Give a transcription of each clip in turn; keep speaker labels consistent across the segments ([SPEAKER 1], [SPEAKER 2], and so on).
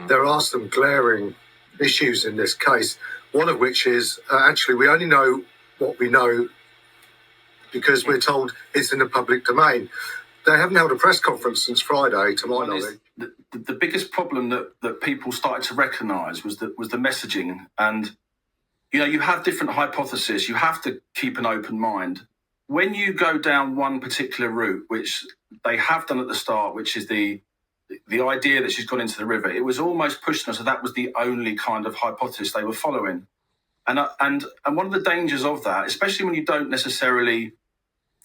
[SPEAKER 1] There are some glaring issues in this case, one of which is actually we only know what we know because we're told it's in the public domain. They haven't held a press conference since Friday, to my knowledge.
[SPEAKER 2] The biggest problem that people started to recognise was the messaging. And, you have different hypotheses. You have to keep an open mind. When you go down one particular route, which they have done at the start, which is the idea that she's gone into the river, it was almost pushing us. So that was the only kind of hypothesis they were following. And one of the dangers of that, especially when you don't necessarily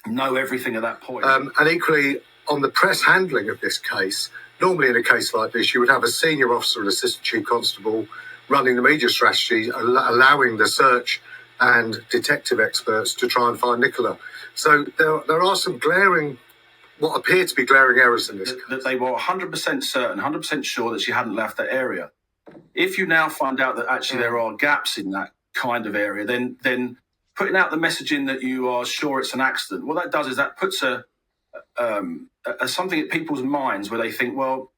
[SPEAKER 2] know everything at that point.
[SPEAKER 1] And equally, on the press handling of this case, normally in a case like this, you would have a senior officer and assistant chief constable running the media strategy, allowing the search and detective experts to try and find Nicola. So there are some what appear to be glaring errors in this case.
[SPEAKER 2] That they were 100% certain, 100% sure that she hadn't left that area. If you now find out that actually there are gaps in that kind of area, then putting out the messaging that you are sure it's an accident, what that does is that puts a something at people's minds where they think, well,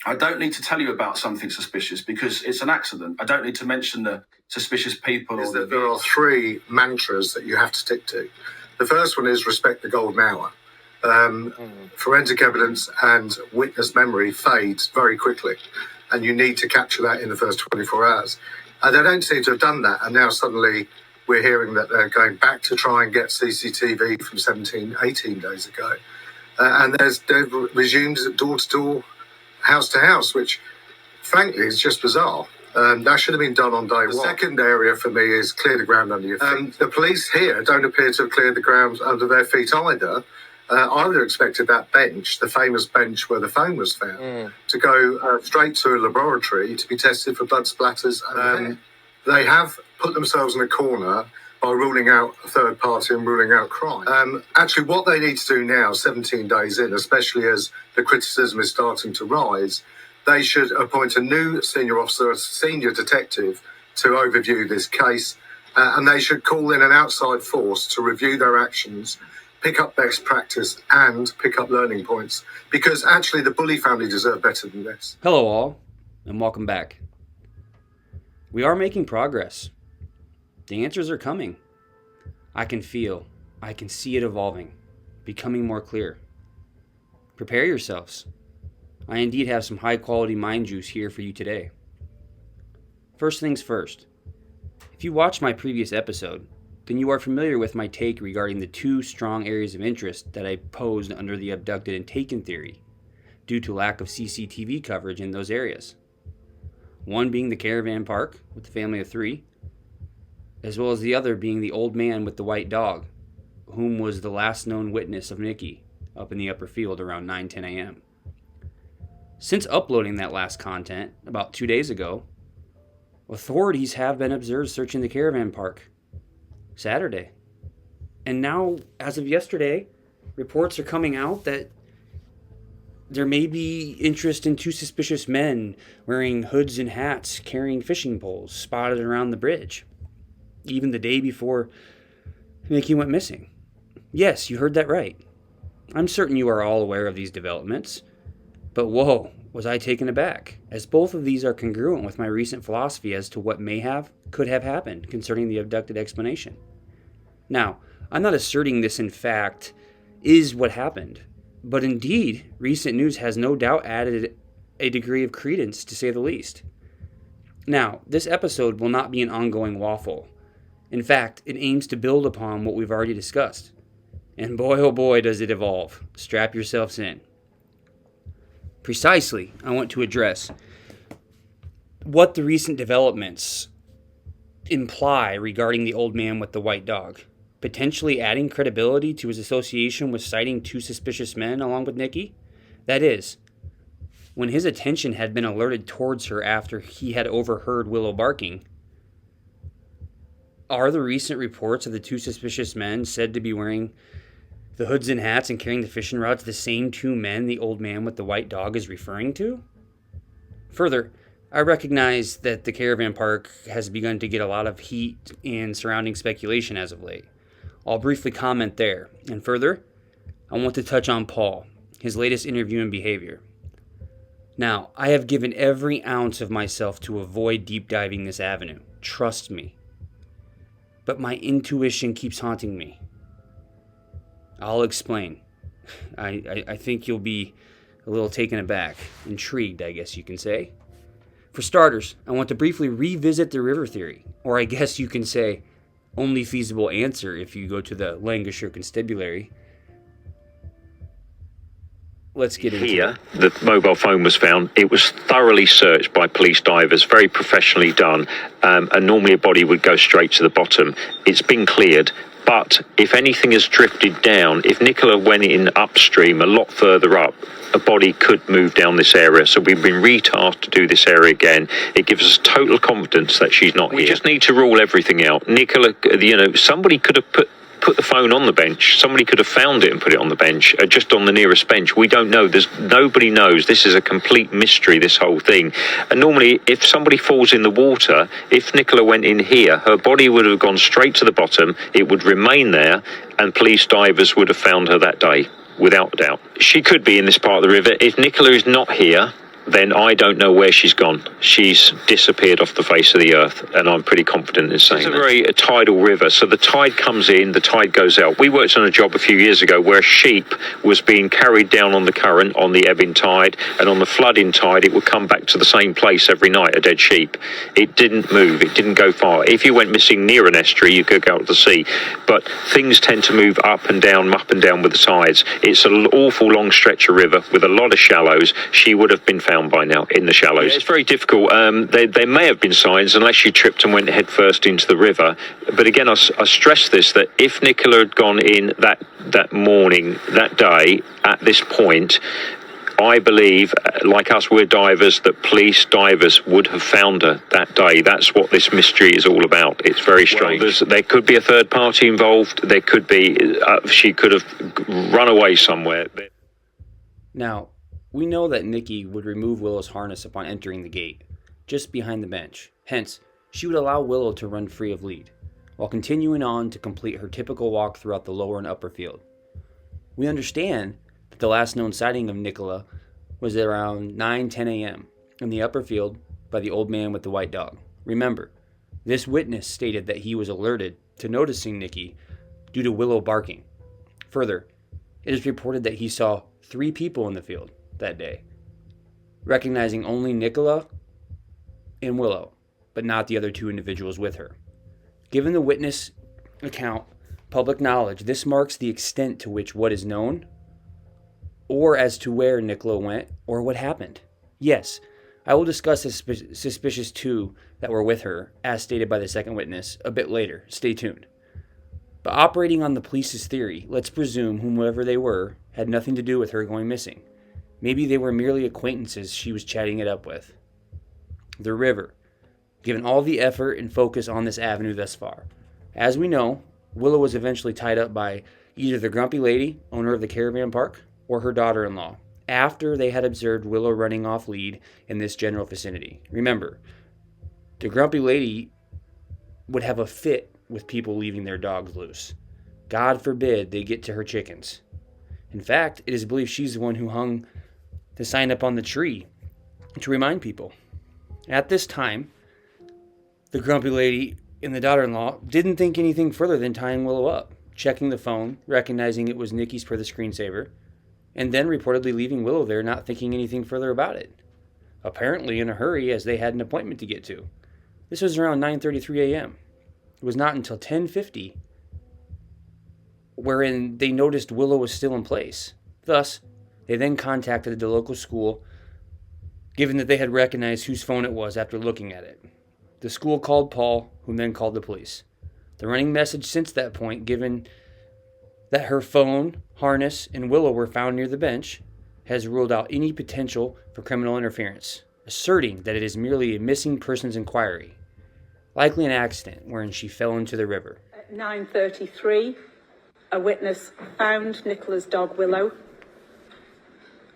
[SPEAKER 2] I don't need to tell you about something suspicious because it's an accident. I don't need to mention the suspicious people.
[SPEAKER 1] There are three mantras that you have to stick to. The first one is respect the golden hour. Forensic evidence and witness memory fades very quickly, and you need to capture that in the first 24 hours. They don't seem to have done that, and now suddenly we're hearing that they're going back to try and get CCTV from 17, 18 days ago. And they've resumed door-to-door, house-to-house, which, frankly, is just bizarre. That should have been done on day one. The second area for me is clear the ground under your feet. The police here don't appear to have cleared the ground under their feet either. I would have expected that bench, the famous bench where the phone was found, to go straight to a laboratory to be tested for blood splatters. They have put themselves in a corner by ruling out a third party and ruling out crime. Actually, what they need to do now, 17 days in, especially as the criticism is starting to rise, they should appoint a new senior officer, a senior detective, to overview this case, and they should call in an outside force to review their actions, pick up best practice, and pick up learning points, because actually the Bulley family deserve better than this.
[SPEAKER 3] Hello all, and welcome back. We are making progress. The answers are coming. I can see it evolving, becoming more clear. Prepare yourselves. I indeed have some high quality mind juice here for you today. First things first. If you watched my previous episode, then you are familiar with my take regarding the two strong areas of interest that I posed under the abducted and taken theory, due to lack of CCTV coverage in those areas. One being the Caravan park with the family of 3, as well as the other being the old man with the white dog, whom was the last known witness of Nikki up in the upper field around 9-10 a.m. Since uploading that last content about 2 days ago, authorities have been observed searching the Caravan park Saturday. And now, as of yesterday, reports are coming out that there may be interest in 2 suspicious men wearing hoods and hats carrying fishing poles spotted around the bridge, even the day before Nikki went missing. Yes, you heard that right. I'm certain you are all aware of these developments, but whoa, was I taken aback, as both of these are congruent with my recent philosophy as to what could have happened concerning the abducted explanation. Now, I'm not asserting this in fact is what happened, but indeed, recent news has no doubt added a degree of credence, to say the least. Now, this episode will not be an ongoing waffle. In fact, it aims to build upon what we've already discussed. And boy, oh boy, does it evolve. Strap yourselves in. Precisely, I want to address what the recent developments imply regarding the old man with the white dog, potentially adding credibility to his association with citing 2 suspicious men along with Nikki. That is, when his attention had been alerted towards her after he had overheard Willow barking. Are the recent reports of the 2 suspicious men said to be wearing the hoods and hats and carrying the fishing rods the same 2 men the old man with the white dog is referring to? Further, I recognize that the Caravan park has begun to get a lot of heat and surrounding speculation as of late. I'll briefly comment there. And further, I want to touch on Paul, his latest interview and behavior. Now, I have given every ounce of myself to avoid deep diving this avenue. Trust me. But my intuition keeps haunting me. I'll explain. I think you'll be a little taken aback, intrigued, I guess you can say. For starters, I want to briefly revisit the river theory, or I guess you can say only feasible answer if you go to the Lancashire Constabulary. Let's get into
[SPEAKER 4] Here, the mobile phone was found. It was thoroughly searched by police divers, very professionally done, and normally a body would go straight to the bottom. It's been cleared, but if anything has drifted down, if Nicola went in upstream, a lot further up, a body could move down this area. So we've been retasked to do this area again. It gives us total confidence that she's not here. We just need to rule everything out. Nicola, somebody could have put the phone on the bench. Somebody could have found it and put it on the bench, just on the nearest bench. We don't know. Nobody knows. This is a complete mystery, this whole thing. And normally, if somebody falls in the water, if Nicola went in here, her body would have gone straight to the bottom. It would remain there, and police divers would have found her that day, without doubt. She could be in this part of the river. If Nicola is not here, then I don't know where she's gone. She's disappeared off the face of the earth, and I'm pretty confident in saying that. It's a very tidal river, so the tide comes in, the tide goes out. We worked on a job a few years ago where a sheep was being carried down on the current, on the ebbing tide, and on the flooding tide, it would come back to the same place every night, a dead sheep. It didn't move, it didn't go far. If you went missing near an estuary, you could go out to the sea, but things tend to move up and down with the tides. It's an awful long stretch of river with a lot of shallows. She would have been found by now in the shallows. Yeah, it's very difficult. There may have been signs unless you tripped and went head first into the river. But again, I stress this, that if Nicola had gone in that morning, that day, at this point, I believe, like us, we're divers, that police divers would have found her that day. That's what this mystery is all about. It's very strange. Well, there could be a third party involved. There could be, she could have run away somewhere.
[SPEAKER 3] Now, we know that Nikki would remove Willow's harness upon entering the gate, just behind the bench. Hence, she would allow Willow to run free of lead, while continuing on to complete her typical walk throughout the lower and upper field. We understand that the last known sighting of Nicola was around 9:10 a.m. in the upper field by the old man with the white dog. Remember, this witness stated that he was alerted to noticing Nikki due to Willow barking. Further, it is reported that he saw 3 people in the field that day, recognizing only Nicola and Willow, but not the other 2 individuals with her. Given the witness account, public knowledge, this marks the extent to which what is known, or as to where Nicola went, or what happened. Yes, I will discuss the suspicious 2 that were with her, as stated by the second witness, a bit later. Stay tuned. But operating on the police's theory, let's presume whomever they were had nothing to do with her going missing. Maybe they were merely acquaintances she was chatting it up with. The river. Given all the effort and focus on this avenue thus far. As we know, Willow was eventually tied up by either the grumpy lady, owner of the Caravan park, or her daughter-in-law, after they had observed Willow running off lead in this general vicinity. Remember, the grumpy lady would have a fit with people leaving their dogs loose. God forbid they get to her chickens. In fact, it is believed she's the one who hung the sign up on the tree to remind people. At this time, the grumpy lady and the daughter-in-law didn't think anything further than tying Willow up, checking the phone, recognizing it was Nikki's per the screensaver, and then reportedly leaving Willow there, not thinking anything further about it. Apparently in a hurry, as they had an appointment to get to. This was around 9:33 a.m. It was not until 10:50 wherein they noticed Willow was still in place. Thus, they then contacted the local school, given that they had recognized whose phone it was after looking at it. The school called Paul, who then called the police. The running message since that point, given that her phone, harness, and Willow were found near the bench, has ruled out any potential for criminal interference, asserting that it is merely a missing persons inquiry, likely an accident wherein she fell into the river.
[SPEAKER 5] At 9:33, a witness found Nicola's dog Willow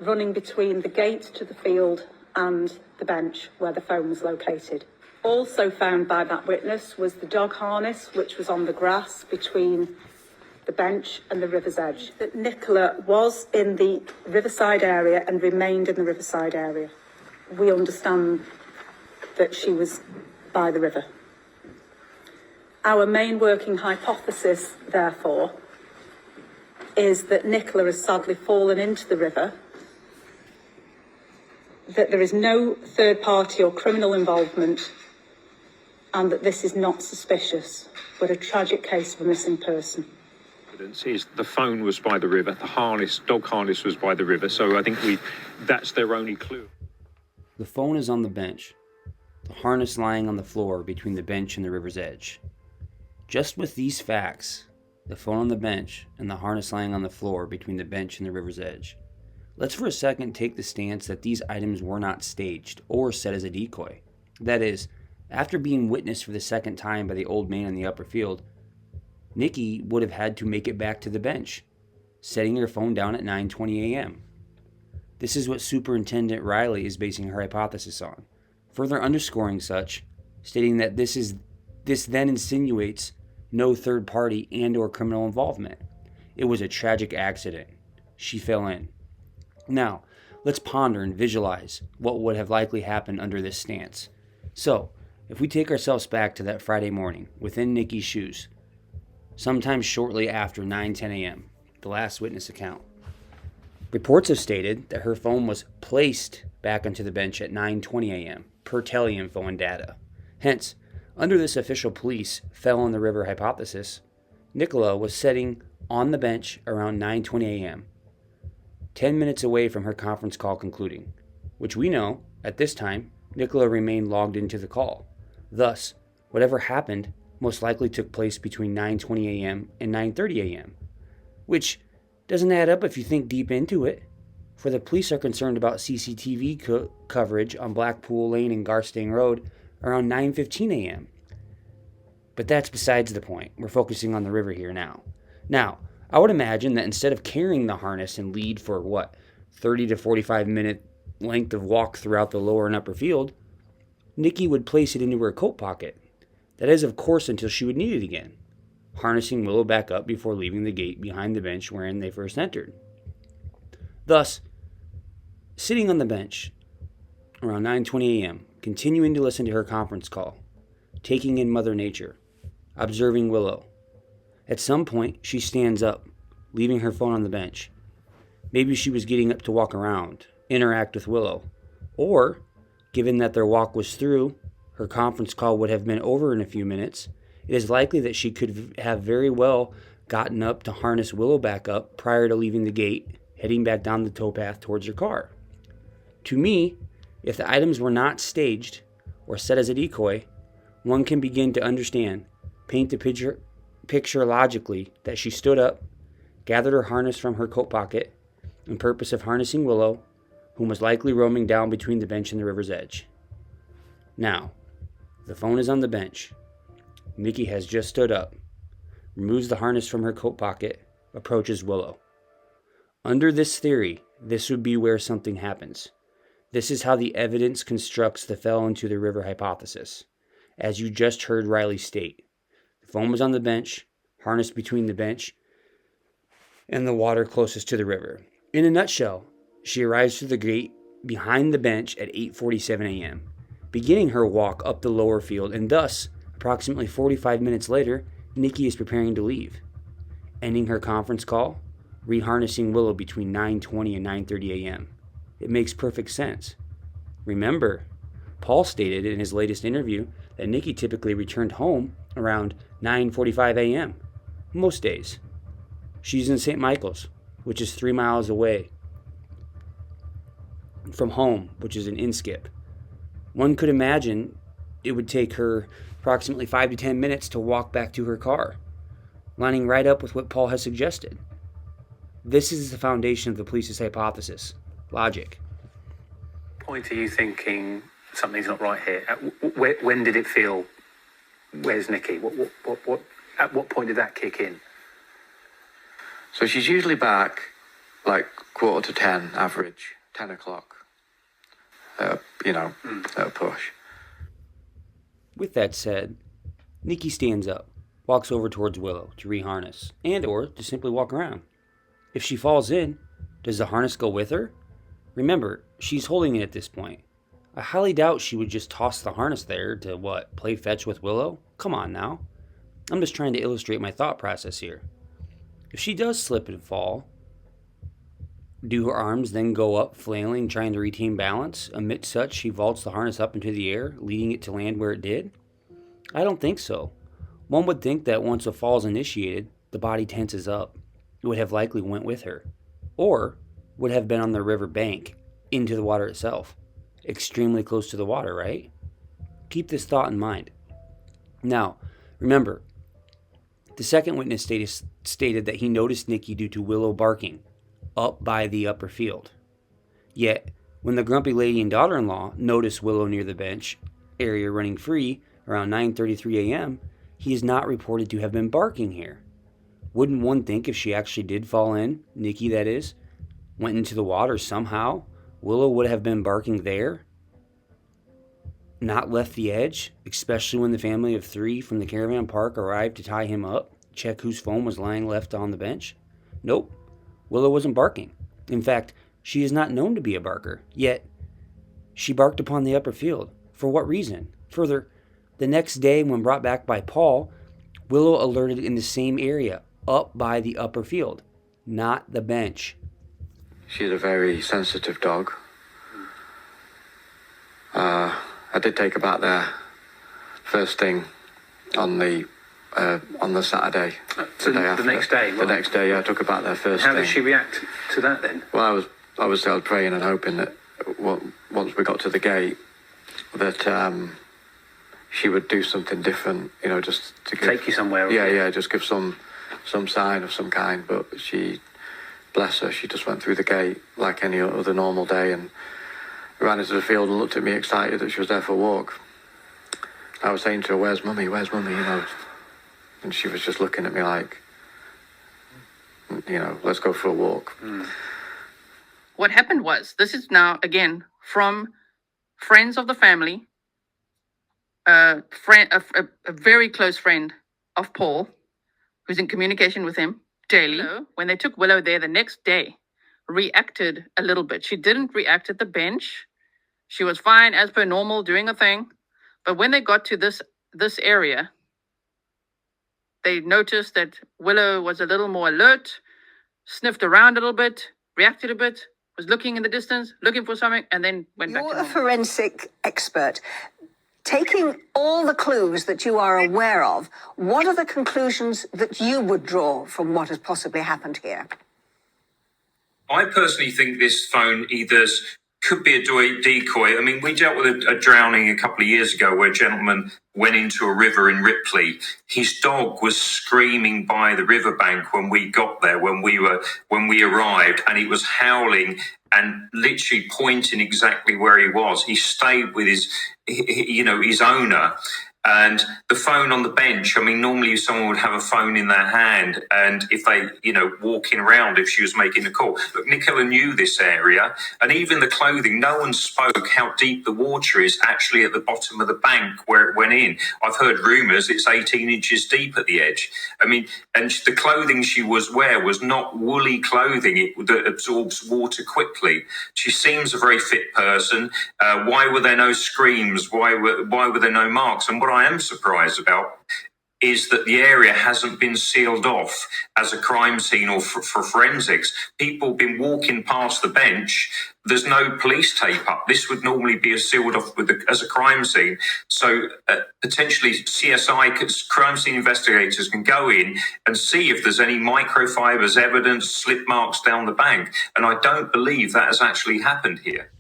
[SPEAKER 5] running between the gate to the field and the bench where the phone was located. Also found by that witness was the dog harness, which was on the grass between the bench and the river's edge. That Nicola was in the riverside area and remained in the riverside area. we understand that she was by the river. Our main working hypothesis, therefore, is that Nicola has sadly fallen into the river, that there is no third party or criminal involvement, and that this is not suspicious, but a tragic case of a missing person.
[SPEAKER 4] Evidence is the phone was by the river, the dog harness was by the river, so I think that's their only clue.
[SPEAKER 3] The phone is on the bench, the harness lying on the floor between the bench and the river's edge. Just with these facts, the phone on the bench and the harness lying on the floor between the bench and the river's edge, let's for a second take the stance that these items were not staged or set as a decoy. That is, after being witnessed for the second time by the old man in the upper field, Nikki would have had to make it back to the bench, setting her phone down at 9:20 a.m. This is what Superintendent Riley is basing her hypothesis on, further underscoring such, stating that this then insinuates no third party and or criminal involvement. It was a tragic accident. She fell in. Now, let's ponder and visualize what would have likely happened under this stance. So, if we take ourselves back to that Friday morning, within Nikki's shoes, sometime shortly after 9:10 a.m., the last witness account. Reports have stated that her phone was placed back onto the bench at 9:20 a.m., per teleinfo and data. Hence, under this official police fell on the river hypothesis, Nicola was sitting on the bench around 9:20 a.m., 10 minutes away from her conference call concluding, which we know, at this time, Nicola remained logged into the call. Thus, whatever happened most likely took place between 9:20 a.m. and 9:30 a.m., which doesn't add up if you think deep into it, for the police are concerned about CCTV coverage on Blackpool Lane and Garstang Road around 9:15 a.m. But that's besides the point. We're focusing on the river here now. Now, I would imagine that instead of carrying the harness and lead for 30 to 45 minute length of walk throughout the lower and upper field, Nikki would place it into her coat pocket. That is, of course, until she would need it again, harnessing Willow back up before leaving the gate behind the bench wherein they first entered. Thus, sitting on the bench around 9:20 a.m., continuing to listen to her conference call, taking in Mother Nature, observing Willow. At some point, she stands up, leaving her phone on the bench. Maybe she was getting up to walk around, interact with Willow, or, given that their walk was through, her conference call would have been over in a few minutes, it is likely that she could have very well gotten up to harness Willow back up prior to leaving the gate, heading back down the towpath towards her car. To me, if the items were not staged or set as a decoy, one can begin to understand, paint the picture logically that she stood up, gathered her harness from her coat pocket, in purpose of harnessing Willow, whom was likely roaming down between the bench and the river's edge. Now, the phone is on the bench. Nikki has just stood up, removes the harness from her coat pocket, approaches Willow. Under this theory, this would be where something happens. This is how the evidence constructs the fell into the river hypothesis, as you just heard Riley state. The phone was on the bench, harnessed between the bench and the water closest to the river. In a nutshell, she arrives through the gate behind the bench at 8:47 a.m., beginning her walk up the lower field, and thus, approximately 45 minutes later, Nikki is preparing to leave, ending her conference call, reharnessing Willow between 9:20 and 9:30 a.m. It makes perfect sense. Remember, Paul stated in his latest interview that Nikki typically returned home around 9:45 a.m. most days. She's in St. Michael's, which is 3 miles away from home, which is an inskip. One could imagine it would take her approximately 5 to 10 minutes to walk back to her car, lining right up with what Paul has suggested. This is the foundation of the police's hypothesis. Logic.
[SPEAKER 6] Point are you thinking something's not right here? When did it feel, where's Nikki? At what point did that kick in?
[SPEAKER 7] So she's usually back like 9:45 average, 10 o'clock. At a push.
[SPEAKER 3] With that said, Nikki stands up, walks over towards Willow to reharness, and or to simply walk around. If she falls in, does the harness go with her? Remember, she's holding it at this point. I highly doubt she would just toss the harness there to, play fetch with Willow? Come on now. I'm just trying to illustrate my thought process here. If she does slip and fall, do her arms then go up, flailing, trying to retain balance? Amid such, she vaults the harness up into the air, leading it to land where it did? I don't think so. One would think that once a fall is initiated, the body tenses up. It would have likely went with her, or would have been on the river bank, into the water itself. Extremely close to the water, right? Keep this thought in mind. Now, remember, the second witness stated that he noticed Nikki due to Willow barking up by the upper field. Yet, when the grumpy lady and daughter-in-law noticed Willow near the bench area running free around 9:33 a.m., he is not reported to have been barking here. Wouldn't one think if she actually did fall in, Nikki that is, went into the water somehow, Willow would have been barking there? Not left the edge, especially when the family of 3 from the Caravan park arrived to tie him up, check whose phone was lying left on the bench? Nope, Willow wasn't barking. In fact, she is not known to be a barker, yet she barked upon the upper field. For what reason? Further, the next day when brought back by Paul, Willow alerted in the same area, up by the upper field, not the bench.
[SPEAKER 7] She's a very sensitive dog. I did take her back there first thing on the Saturday.
[SPEAKER 6] The next day?
[SPEAKER 7] The next day, yeah, I took her back there first
[SPEAKER 6] How
[SPEAKER 7] thing.
[SPEAKER 6] did she react to that then?
[SPEAKER 7] Well, I was praying and hoping that once we got to the gate, that she would do something different, just to
[SPEAKER 6] Take you somewhere?
[SPEAKER 7] Yeah, just give some sign of some kind. But she, bless her, she just went through the gate like any other normal day and ran into the field and looked at me excited that she was there for a walk. I was saying to her, where's mummy, and she was just looking at me like, let's go for a walk.
[SPEAKER 8] What happened was, this is now, again, from friends of the family, a very close friend of Paul, who's in communication with him daily. When they took Willow there the next day, reacted a little bit. She didn't react at the bench. She was fine as per normal, doing a thing. But when they got to this area, they noticed that Willow was a little more alert, sniffed around a little bit, reacted a bit, was looking in the distance, looking for something, and then went back to normal.
[SPEAKER 9] You're a forensic expert. Taking all the clues that you are aware of, what are the conclusions that you would draw from what has possibly happened here?
[SPEAKER 4] I personally think this phone either could be a decoy. I mean, we dealt with a drowning a couple of years ago where a gentleman went into a river in Ripley. His dog was screaming by the riverbank when we got there, when we arrived, and he was howling and literally pointing exactly where he was. He stayed with his owner. And the phone on the bench, I mean, normally someone would have a phone in their hand and if they, walking around if she was making a call. But Nicola knew this area and even the clothing, no one spoke how deep the water is actually at the bottom of the bank where it went in. I've heard rumours it's 18 inches deep at the edge. I mean, and the clothing she was wearing was not woolly clothing that absorbs water quickly. She seems a very fit person. Why were there no screams? Why were there no marks? And what I am surprised about is that the area hasn't been sealed off as a crime scene or for forensics. People have been walking past the bench. There's no police tape up. This would normally be sealed off as a crime scene. So potentially CSI, crime scene investigators, can go in and see if there's any microfibers, evidence, slip marks down the bank. And I don't believe that has actually happened here.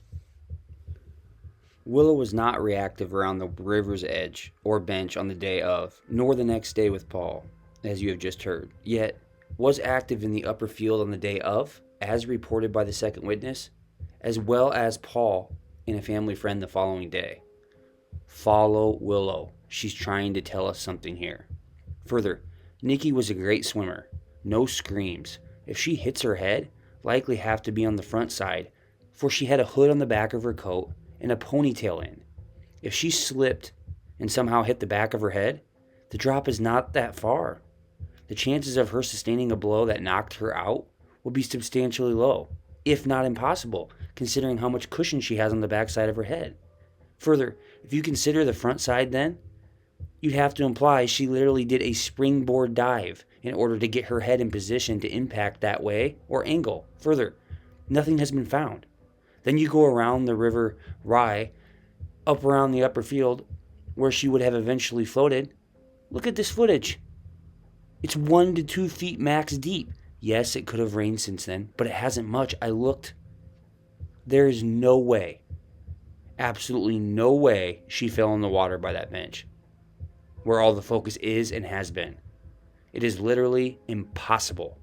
[SPEAKER 3] Willow was not reactive around the river's edge or bench on the day of, nor the next day with Paul, as you have just heard, yet was active in the upper field on the day of, as reported by the second witness, as well as Paul and a family friend the following day. Follow Willow. She's trying to tell us something here. Further, Nikki was a great swimmer. No screams. If she hits her head, likely have to be on the front side, for she had a hood on the back of her coat and a ponytail in. If she slipped and somehow hit the back of her head, the drop is not that far. The chances of her sustaining a blow that knocked her out would be substantially low, if not impossible, considering how much cushion she has on the backside of her head. Further, if you consider the front side then, you'd have to imply she literally did a springboard dive in order to get her head in position to impact that way or angle. Further, nothing has been found. Then you go around the river Wyre, up around the upper field, where she would have eventually floated. Look at this footage. It's 1 to 2 feet max deep. Yes, it could have rained since then, but it hasn't much. I looked. There is no way, absolutely no way, she fell in the water by that bench, where all the focus is and has been. It is literally impossible.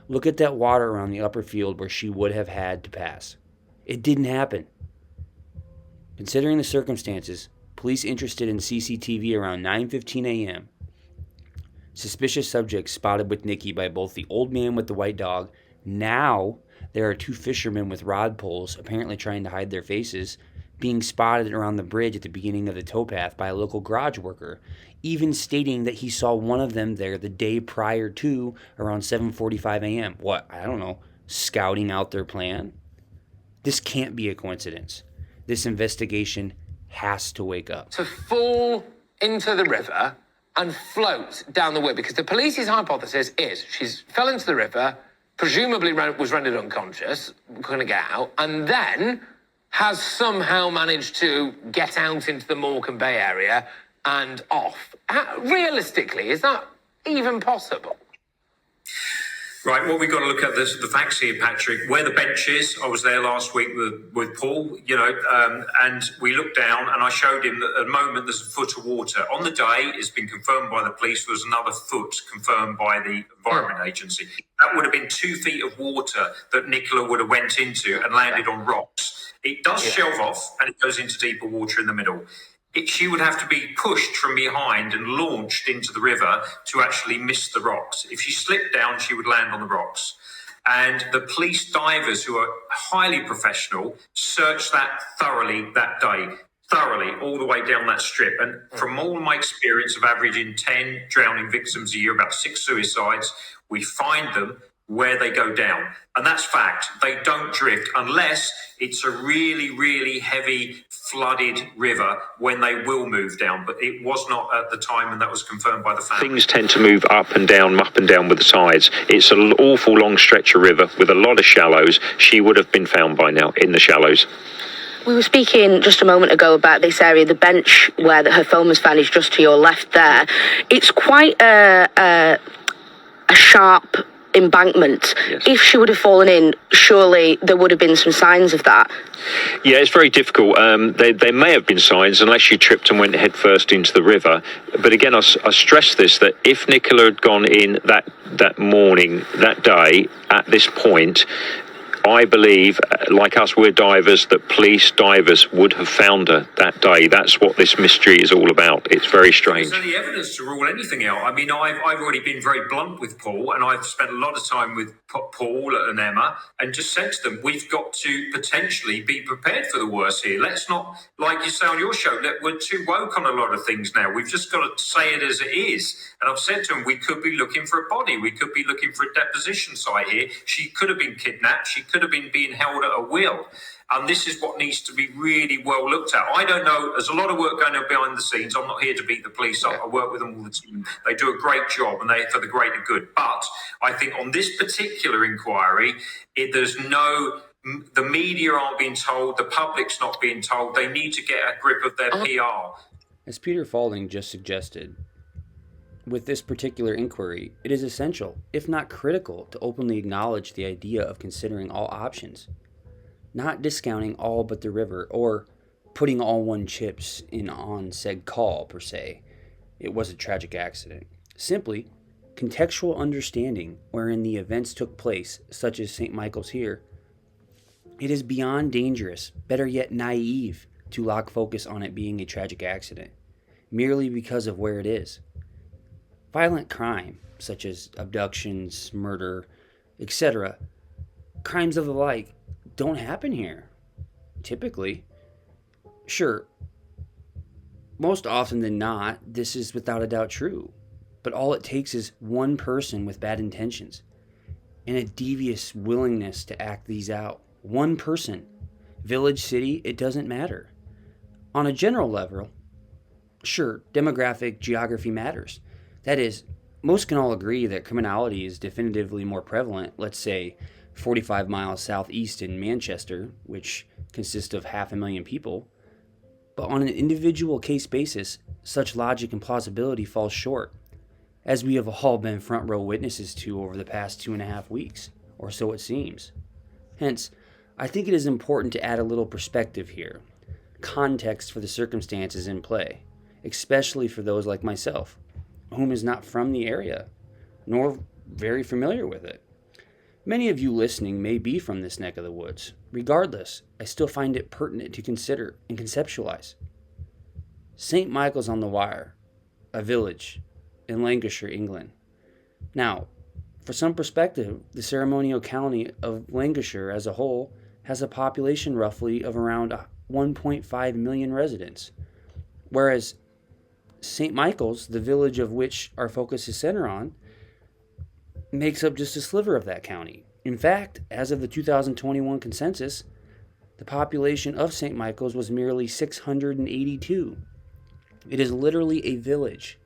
[SPEAKER 3] Look at that water around the upper field where she would have had to pass. It didn't happen. Considering the circumstances, police interested in CCTV around 9:15 a.m. Suspicious subjects spotted with Nikki by both the old man with the white dog. Now there are 2 fishermen with rod poles, apparently trying to hide their faces, being spotted around the bridge at the beginning of the towpath by a local garage worker, even stating that he saw one of them there the day prior to around 7:45 a.m. What? I don't know. Scouting out their plan? This can't be a coincidence. This investigation has to wake up.
[SPEAKER 10] To fall into the river and float down the Wyre, because the police's hypothesis is she's fell into the river, presumably was rendered unconscious, couldn't get out, and then has somehow managed to get out into the Morecambe Bay area and off. Realistically, is that even possible?
[SPEAKER 11] Right, well, we've got to look at the facts here, Patrick. Where the bench is, I was there last week with Paul, and we looked down and I showed him that at the moment there's a foot of water. On the day, it's been confirmed by the police, there's another foot confirmed by the Environment Agency. That would have been 2 feet of water that Nicola would have went into and landed on rocks. It does shelve off and it goes into deeper water in the middle. She would have to be pushed from behind and launched into the river to actually miss the rocks. If she slipped down, she would land on the rocks. And the police divers, who are highly professional, searched that thoroughly that day, all the way down that strip. And from all my experience of averaging 10 drowning victims a year, about 6 suicides, we find them where they go down. And that's fact. They don't drift unless it's a really, really heavy flooded river when they will move down. But it was not at the time, and that was confirmed by the family.
[SPEAKER 4] Things tend to move up and down with the tides. It's an awful long stretch of river with a lot of shallows. She would have been found by now in the shallows.
[SPEAKER 12] We were speaking just a moment ago about this area. The bench where her phone was found is just to your left there. It's quite a sharp embankment.
[SPEAKER 4] Yes.
[SPEAKER 12] If she would have fallen in, surely there would have been some signs of that.
[SPEAKER 4] Yeah, it's very difficult. There may have been signs unless she tripped and went head first into the river. But again, I stress this, that if Nicola had gone in that morning, that day, at this point, I believe, like us, we're divers, that police divers would have found her that day. That's what this mystery is all about. It's very strange.
[SPEAKER 11] There's any evidence to rule anything out. I mean, I've already been very blunt with Paul, and I've spent a lot of time with Paul and Emma, and just said to them, we've got to potentially be prepared for the worst here. Let's not, like you say on your show, we're too woke on a lot of things now. We've just got to say it as it is. And I've said to them, we could be looking for a body. We could be looking for a deposition site here. She could have been kidnapped. She could have been being held at a will. And this is what needs to be really well looked at. I don't know. There's a lot of work going on behind the scenes. I'm not here to beat the police up. I work with them all the time. They do a great job, and they for the greater good. But I think on this particular inquiry, the media aren't being told. The public's not being told. They need to get a grip of their PR.
[SPEAKER 3] As Peter Falding just suggested, with this particular inquiry, it is essential, if not critical, to openly acknowledge the idea of considering all options, not discounting all but the river or putting all one chips in on said call per se. It was a tragic accident. Simply, contextual understanding wherein the events took place, such as St. Michael's here. It is beyond dangerous, better yet naive, to lock focus on it being a tragic accident, merely because of where it is. Violent crime, such as abductions, murder, etc., crimes of the like, don't happen here, typically. Sure, most often than not, this is without a doubt true, but all it takes is one person with bad intentions and a devious willingness to act these out. One person, village, city, it doesn't matter. On a general level, sure, demographic geography matters. That is, most can all agree that criminality is definitively more prevalent, let's say 45 miles southeast in Manchester, which consists of 500,000 people. But on an individual case basis, such logic and plausibility falls short, as we have all been front row witnesses to over the past 2.5 weeks, or so it seems. Hence, I think it is important to add a little perspective here, context for the circumstances in play, especially for those like myself, whom is not from the area, nor very familiar with it. Many of you listening may be from this neck of the woods. Regardless, I still find it pertinent to consider and conceptualize. St. Michael's on the Wyre, a village in Lancashire, England. Now, for some perspective, the ceremonial county of Lancashire as a whole has a population roughly of around 1.5 million residents, whereas St. Michael's, the village of which our focus is centered on, makes up just a sliver of that county. In fact, as of the 2021 census, the population of St. Michael's was merely 682. It is literally a village.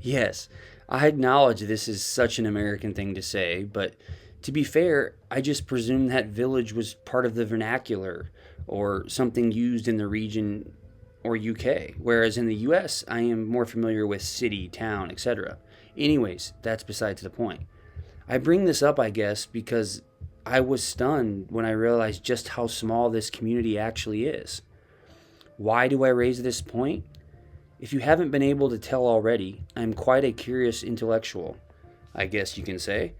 [SPEAKER 3] Yes, I acknowledge this is such an American thing to say, but to be fair, I just presume that village was part of the vernacular or something used in the region or UK, whereas in the US, I am more familiar with city, town, etc. Anyways, that's besides the point. I bring this up, I guess, because I was stunned when I realized just how small this community actually is. Why do I raise this point? If you haven't been able to tell already, I'm quite a curious intellectual, I guess you can say.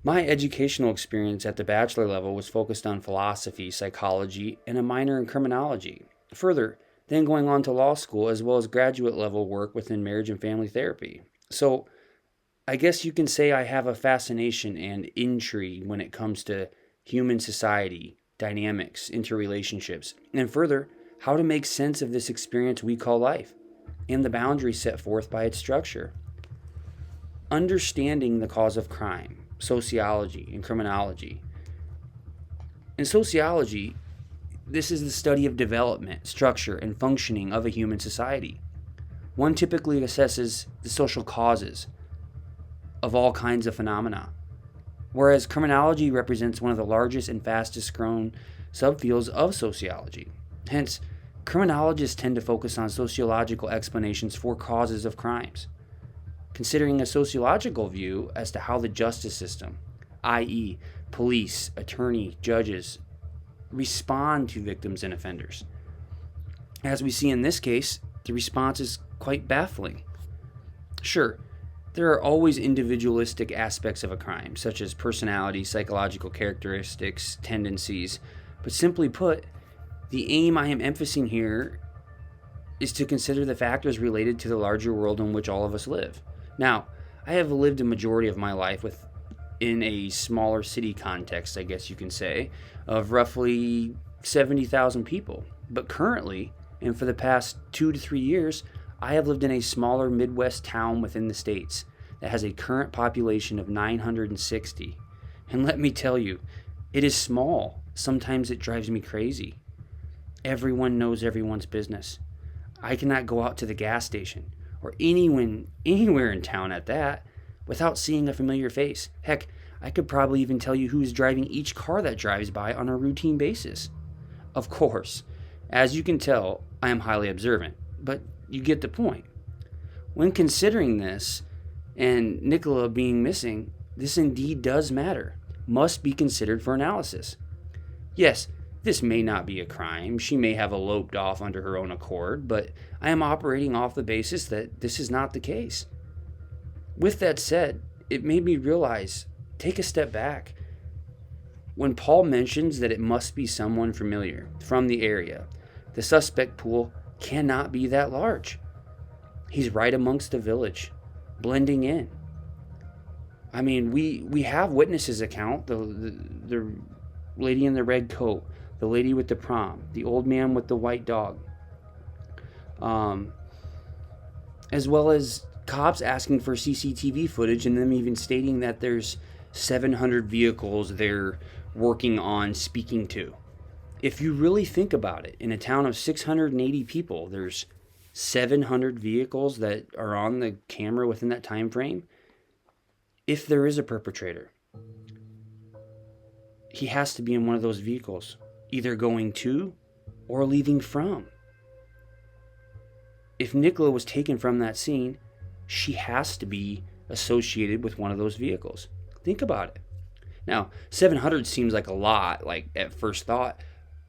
[SPEAKER 3] My educational experience at the bachelor level was focused on philosophy, psychology, and a minor in criminology. Further, then going on to law school as well as graduate level work within marriage and family therapy. So, I guess you can say I have a fascination and intrigue when it comes to human society, dynamics, interrelationships, and further, how to make sense of this experience we call life, and the boundaries set forth by its structure. Understanding the cause of crime, sociology, and criminology. In sociology, this is the study of development, structure, and functioning of a human society. One typically assesses the social causes of all kinds of phenomena, whereas criminology represents one of the largest and fastest grown subfields of sociology. Hence, criminologists tend to focus on sociological explanations for causes of crimes, considering a sociological view as to how the justice system, i.e., police, attorney, judges, respond to victims and offenders. As we see in this case, the response is quite baffling. Sure, there are always individualistic aspects of a crime, such as personality, psychological characteristics, tendencies, but simply put, the aim I am emphasizing here is to consider the factors related to the larger world in which all of us live. Now, I have lived a majority of my life within a smaller city context, I guess you can say, of roughly 70,000 people. But currently, and for the past 2 to 3 years, I have lived in a smaller Midwest town within the States that has a current population of 960. And let me tell you, it is small. Sometimes it drives me crazy. Everyone knows everyone's business. I cannot go out to the gas station or anywhere in town at that without seeing a familiar face. Heck, I could probably even tell you who's driving each car that drives by on a routine basis. Of course, as you can tell, I am highly observant, but you get the point. When considering this, and Nicola being missing, this indeed does matter, must be considered for analysis. Yes, this may not be a crime, she may have eloped off under her own accord, but I am operating off the basis that this is not the case. With that said, it made me realize, take a step back. When Paul mentions that it must be someone familiar, from the area, the suspect pool cannot be that large. He's right amongst the village, blending in. I mean, we have witnesses account, the lady in the red coat, the lady with the prom, the old man with the white dog, as well as cops asking for CCTV footage and them even stating that there's 700 vehicles they're working on speaking to. If you really think about it, in a town of 680 people, there's 700 vehicles that are on the camera within that time frame. If there is a perpetrator, he has to be in one of those vehicles, either going to or leaving from. If Nicola was taken from that scene, she has to be associated with one of those vehicles. Think about it. Now, 700 seems like a lot, like at first thought,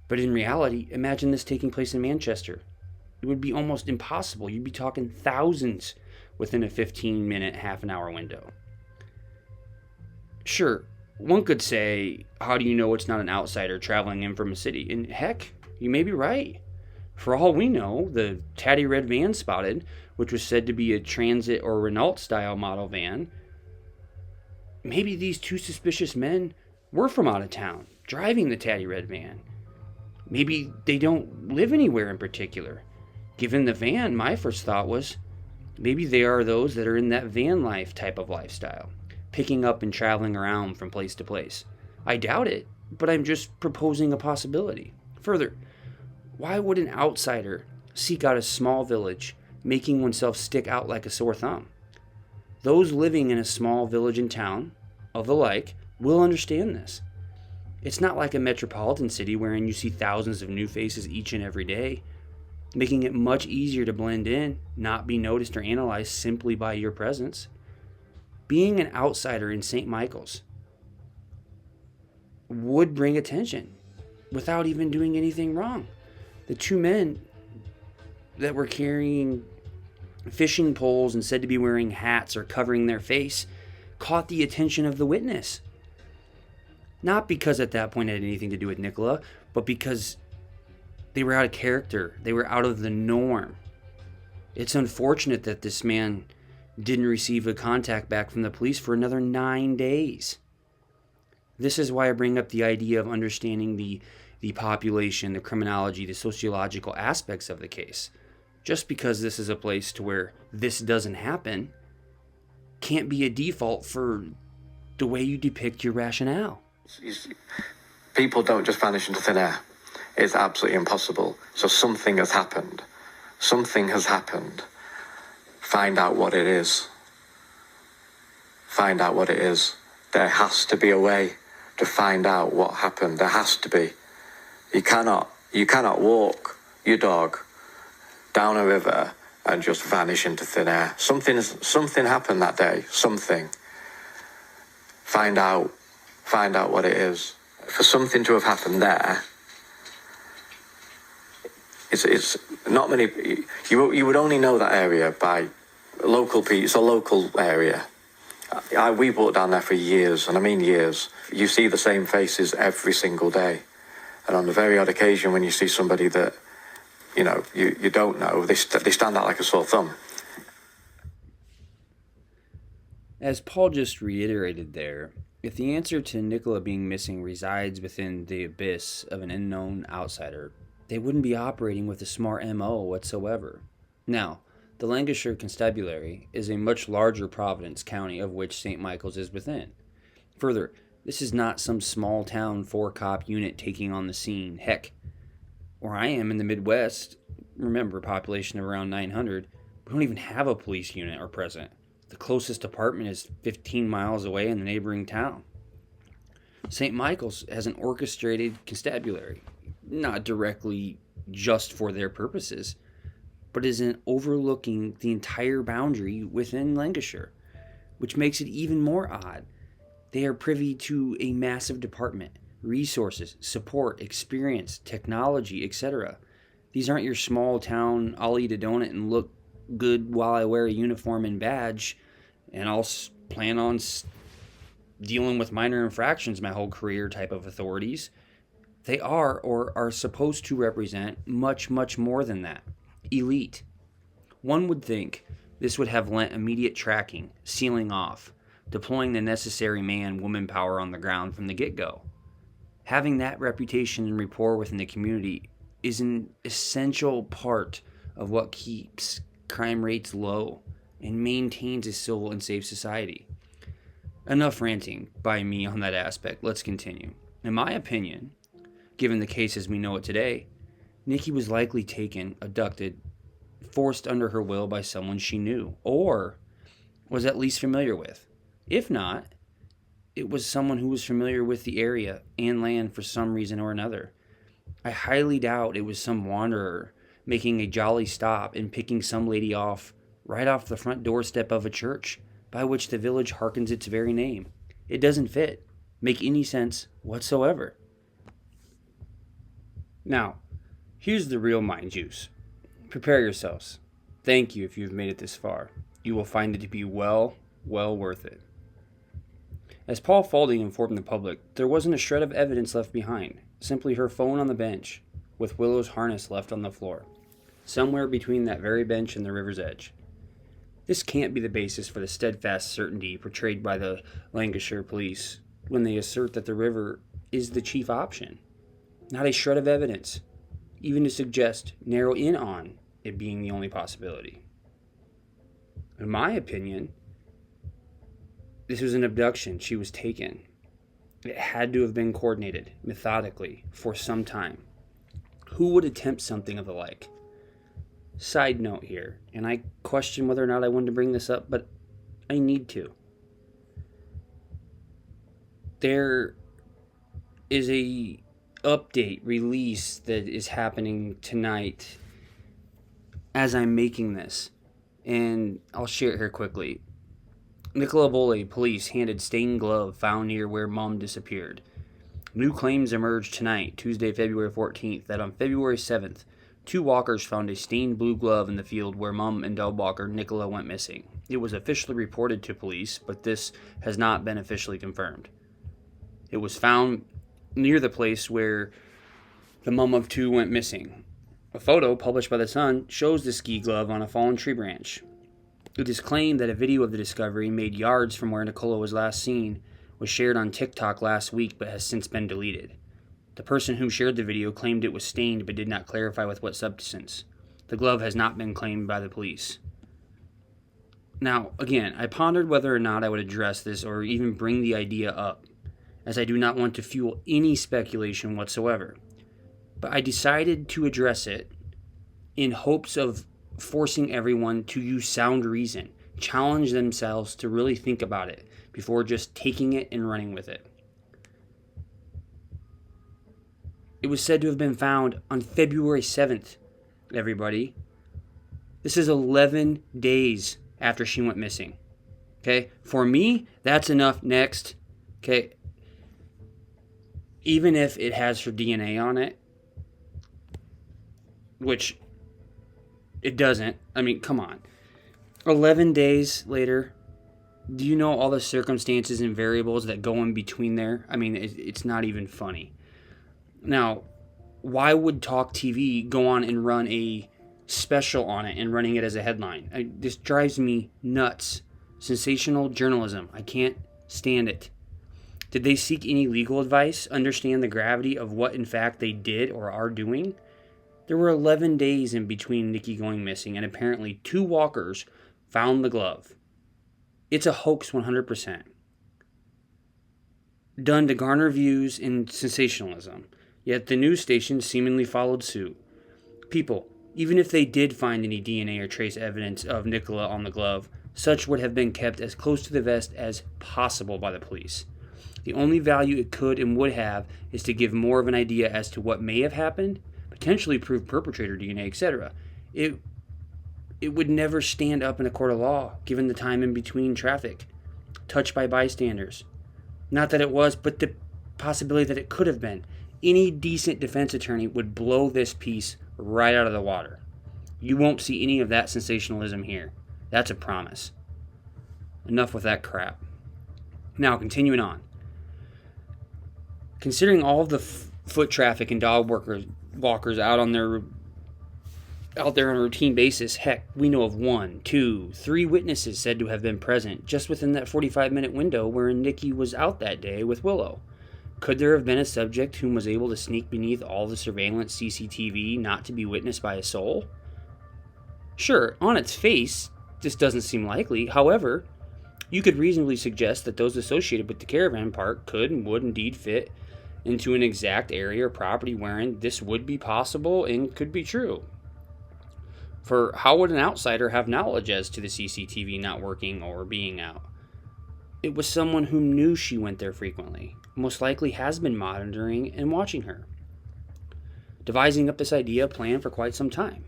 [SPEAKER 3] but in reality, imagine this taking place in Manchester. It would be almost impossible. You'd be talking thousands within a 15-minute, half an hour window. Sure, one could say, how do you know it's not an outsider traveling in from a city? And heck, you may be right. For all we know, the tatty red van spotted, which was said to be a Transit or Renault-style model van, maybe these two suspicious men were from out of town, driving the tatty red van. Maybe they don't live anywhere in particular. Given the van, my first thought was, maybe they are those that are in that van life type of lifestyle, picking up and traveling around from place to place. I doubt it, but I'm just proposing a possibility. Further, why would an outsider seek out a small village, making oneself stick out like a sore thumb? Those living in a small village and town of the like will understand this. It's not like a metropolitan city wherein you see thousands of new faces each and every day, making it much easier to blend in, not be noticed or analyzed simply by your presence. Being an outsider in St. Michael's would bring attention without even doing anything wrong. The two men that were carrying fishing poles and said to be wearing hats or covering their face caught the attention of the witness. Not because at that point it had anything to do with Nicola, but because they were out of character. They were out of the norm. It's unfortunate that this man didn't receive a contact back from the police for another 9 days. This is why I bring up the idea of understanding the population, the criminology, the sociological aspects of the case. Just because this is a place to where this doesn't happen can't be a default for the way you depict your rationale.
[SPEAKER 7] People don't just vanish into thin air. It's absolutely impossible. So something has happened. Something has happened. Find out what it is. Find out what it is. There has to be a way to find out what happened. There has to be. You cannot walk your dog down a river and just vanish into thin air. Something happened that day. Something. Find out what it is. For something to have happened there, it's not many. You would only know that area by local people. It's a local area. We walked down there for years, and I mean years. You see the same faces every single day, and on the very odd occasion when you see somebody that you don't know, they stand out like a sore thumb.
[SPEAKER 3] As Paul just reiterated there, if the answer to Nicola being missing resides within the abyss of an unknown outsider, they wouldn't be operating with a smart MO whatsoever. Now, the Lancashire Constabulary is a much larger Providence county of which St. Michael's is within. Further, this is not some small town 4-cop unit taking on the scene. Heck, where I am in the Midwest, remember, population of around 900, we don't even have a police unit or present. The closest department is 15 miles away in the neighboring town. St. Michael's has an orchestrated constabulary, not directly just for their purposes, but is overlooking the entire boundary within Lancashire, which makes it even more odd. They are privy to a massive department, resources, support, experience, technology, etc. These aren't your small town, I'll eat a donut and look good while I wear a uniform and badge, and I'll plan on dealing with minor infractions my whole career type of authorities. They are, or are supposed to represent, much, much more than that. Elite. One would think this would have lent immediate tracking, sealing off, deploying the necessary man-woman power on the ground from the get-go. Having that reputation and rapport within the community is an essential part of what keeps crime rates low and maintains a civil and safe society. Enough ranting by me on that aspect. Let's continue. In my opinion, given the case as we know it today, Nikki was likely taken, abducted, forced under her will by someone she knew, or was at least familiar with. If not, it was someone who was familiar with the area and land for some reason or another. I highly doubt it was some wanderer making a jolly stop and picking some lady off right off the front doorstep of a church, by which the village hearkens its very name. It doesn't make any sense whatsoever. Now, here's the real mind juice. Prepare yourselves. Thank you if you've made it this far. You will find it to be well worth it. As Paul Faulding informed the public, there wasn't a shred of evidence left behind, simply her phone on the bench, with Willow's harness left on the floor, somewhere between that very bench and the river's edge. This can't be the basis for the steadfast certainty portrayed by the Lancashire police when they assert that the river is the chief option. Not a shred of evidence, even to suggest, narrow in on it being the only possibility. In my opinion, this was an abduction. She was taken. It had to have been coordinated, methodically, for some time. Who would attempt something of the like? Side note here, and I question whether or not I wanted to bring this up, but I need to. There is a update release that is happening tonight as I'm making this, and I'll share it here quickly. Nicola Bulley police handed stained glove found near where Mom disappeared. New claims emerged tonight, Tuesday, February 14th, that on February 7th, 2 walkers found a stained blue glove in the field where Mom and dog walker Nicola went missing. It was officially reported to police, but this has not been officially confirmed. It was found near the place where the mom of 2 went missing. A photo published by The Sun shows the ski glove on a fallen tree branch. It is claimed that a video of the discovery, made yards from where Nicola was last seen, was shared on TikTok last week but has since been deleted. The person who shared the video claimed it was stained but did not clarify with what substance. The glove has not been claimed by the police. Now, again, I pondered whether or not I would address this or even bring the idea up, as I do not want to fuel any speculation whatsoever. But I decided to address it in hopes of forcing everyone to use sound reason, challenge themselves to really think about it before just taking it and running with it. It was said to have been found on February 7th, everybody. This is 11 days after she went missing. Okay? For me, that's enough. Next. Okay? Even if it has her DNA on it, which it doesn't. I mean, come on. 11 days later, do you know all the circumstances and variables that go in between there? I mean, it's not even funny. Now, why would Talk TV go on and run a special on it and running it as a headline? This drives me nuts. Sensational journalism. I can't stand it. Did they seek any legal advice? Understand the gravity of what, in fact, they did or are doing? There were 11 days in between Nikki going missing, and apparently 2 walkers found the glove. It's a hoax 100%. Done to garner views and sensationalism. Yet the news station seemingly followed suit. People, even if they did find any DNA or trace evidence of Nicola on the glove, such would have been kept as close to the vest as possible by the police. The only value it could and would have is to give more of an idea as to what may have happened, potentially prove perpetrator DNA, etc. It would never stand up in a court of law, given the time in between traffic, touched by bystanders. Not that it was, but the possibility that it could have been. Any decent defense attorney would blow this piece right out of the water. You won't see any of that sensationalism here. That's a promise. Enough with that crap. Now, continuing on. Considering all of the foot traffic and dog walkers out there on a routine basis, heck, we know of 1, 2, 3 witnesses said to have been present just within that 45-minute window wherein Nikki was out that day with Willow. Could there have been a subject whom was able to sneak beneath all the surveillance CCTV not to be witnessed by a soul? Sure, on its face, this doesn't seem likely. However, you could reasonably suggest that those associated with the Caravan park could and would indeed fit into an exact area or property wherein this would be possible and could be true. For how would an outsider have knowledge as to the CCTV not working or being out? It was someone who knew she went there frequently, most likely has been monitoring and watching her, devising up this idea plan for quite some time.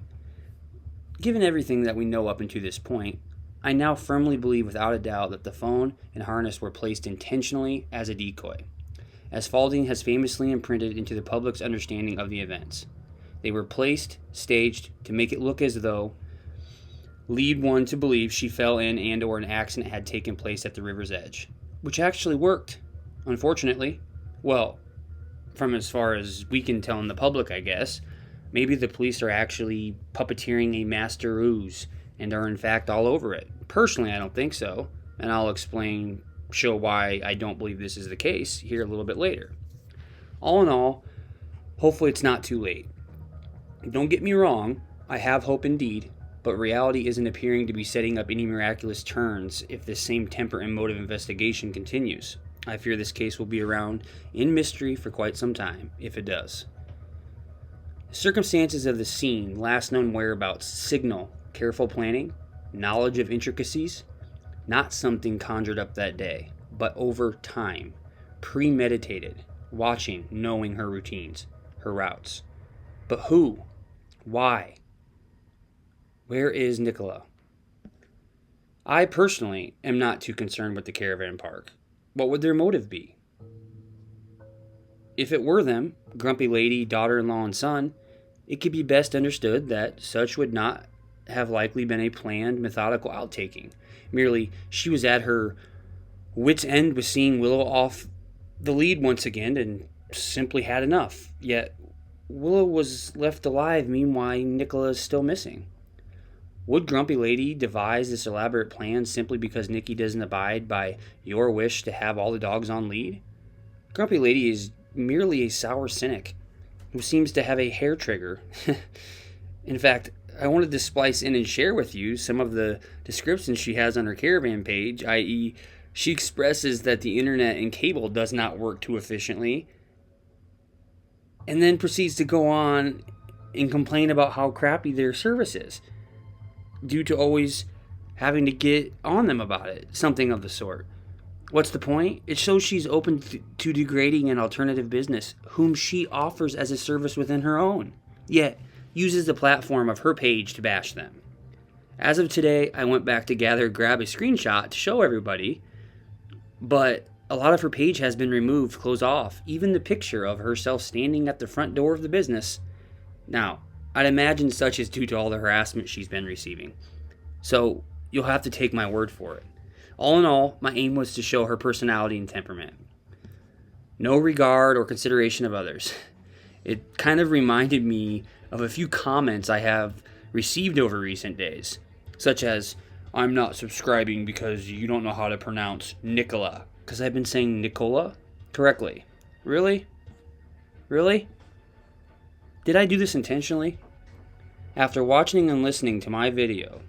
[SPEAKER 3] Given everything that we know up until this point, I now firmly believe without a doubt that the phone and harness were placed intentionally as a decoy, as Faulding has famously imprinted into the public's understanding of the events. They were placed, staged, to make it look as though lead one to believe she fell in and or an accident had taken place at the river's edge, which actually worked, unfortunately. Well, from as far as we can tell in the public, I guess. Maybe the police are actually puppeteering a master ruse and are in fact all over it. Personally, I don't think so, and I'll show why I don't believe this is the case here a little bit later. All in all, hopefully it's not too late. Don't get me wrong, I have hope indeed, but reality isn't appearing to be setting up any miraculous turns if this same temper and motive investigation continues. I fear this case will be around in mystery for quite some time, if it does. The circumstances of the scene, last known whereabouts, signal careful planning, knowledge of intricacies, not something conjured up that day, but over time, premeditated, watching, knowing her routines, her routes. But who? Why? Where is Nicola? I personally am not too concerned with the Caravan Park. What would their motive be? If it were them, grumpy lady, daughter-in-law, and son, it could be best understood that such would not have likely been a planned, methodical outtaking. Merely, she was at her wit's end with seeing Willow off the lead once again and simply had enough. Yet, Willow was left alive, meanwhile Nicola is still missing. Would Grumpy Lady devise this elaborate plan simply because Nikki doesn't abide by your wish to have all the dogs on lead? Grumpy Lady is merely a sour cynic who seems to have a hair trigger. In fact, I wanted to splice in and share with you some of the descriptions she has on her Caravan page, i.e., she expresses that the internet and cable does not work too efficiently, and then proceeds to go on and complain about how crappy their service is, due to always having to get on them about it, something of the sort. What's the point? It shows she's open to degrading an alternative business, whom she offers as a service within her own, yet uses the platform of her page to bash them. As of today, I went back to grab a screenshot to show everybody, but a lot of her page has been removed, closed off, even the picture of herself standing at the front door of the business. Now, I'd imagine such is due to all the harassment she's been receiving, so you'll have to take my word for it. All in all, my aim was to show her personality and temperament. No regard or consideration of others. It kind of reminded me of a few comments I have received over recent days, such as, "I'm not subscribing because you don't know how to pronounce Nicola, because I've been saying Nicola correctly." Really? Really? Did I do this intentionally? After watching and listening to my video,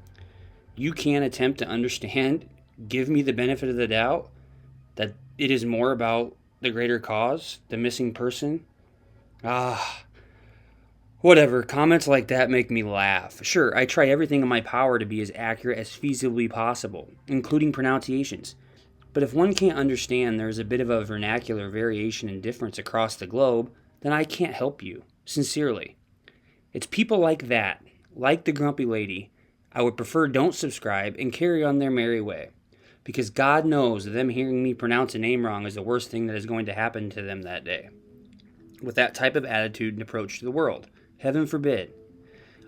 [SPEAKER 3] you can attempt to understand, give me the benefit of the doubt, that it is more about the greater cause, the missing person? Whatever, comments like that make me laugh. Sure, I try everything in my power to be as accurate as feasibly possible, including pronunciations. But if one can't understand there is a bit of a vernacular variation in difference across the globe, then I can't help you, sincerely. It's people like that, like the Grumpy Lady, I would prefer don't subscribe and carry on their merry way. Because God knows that them hearing me pronounce a name wrong is the worst thing that is going to happen to them that day. With that type of attitude and approach to the world, heaven forbid.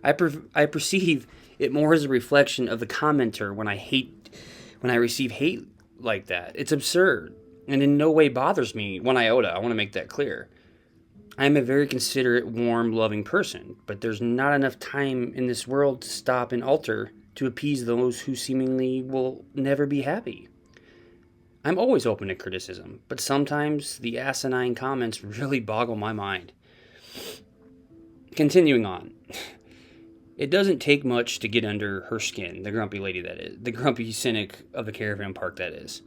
[SPEAKER 3] I perceive it more as a reflection of the commenter when I receive hate like that. It's absurd, and in no way bothers me one iota. I want to make that clear. I am a very considerate, warm, loving person, but there's not enough time in this world to stop and alter to appease those who seemingly will never be happy. I'm always open to criticism, but sometimes the asinine comments really boggle my mind. Continuing on. It doesn't take much to get under her skin, the grumpy lady that is, the grumpy cynic of the Caravan Park that is.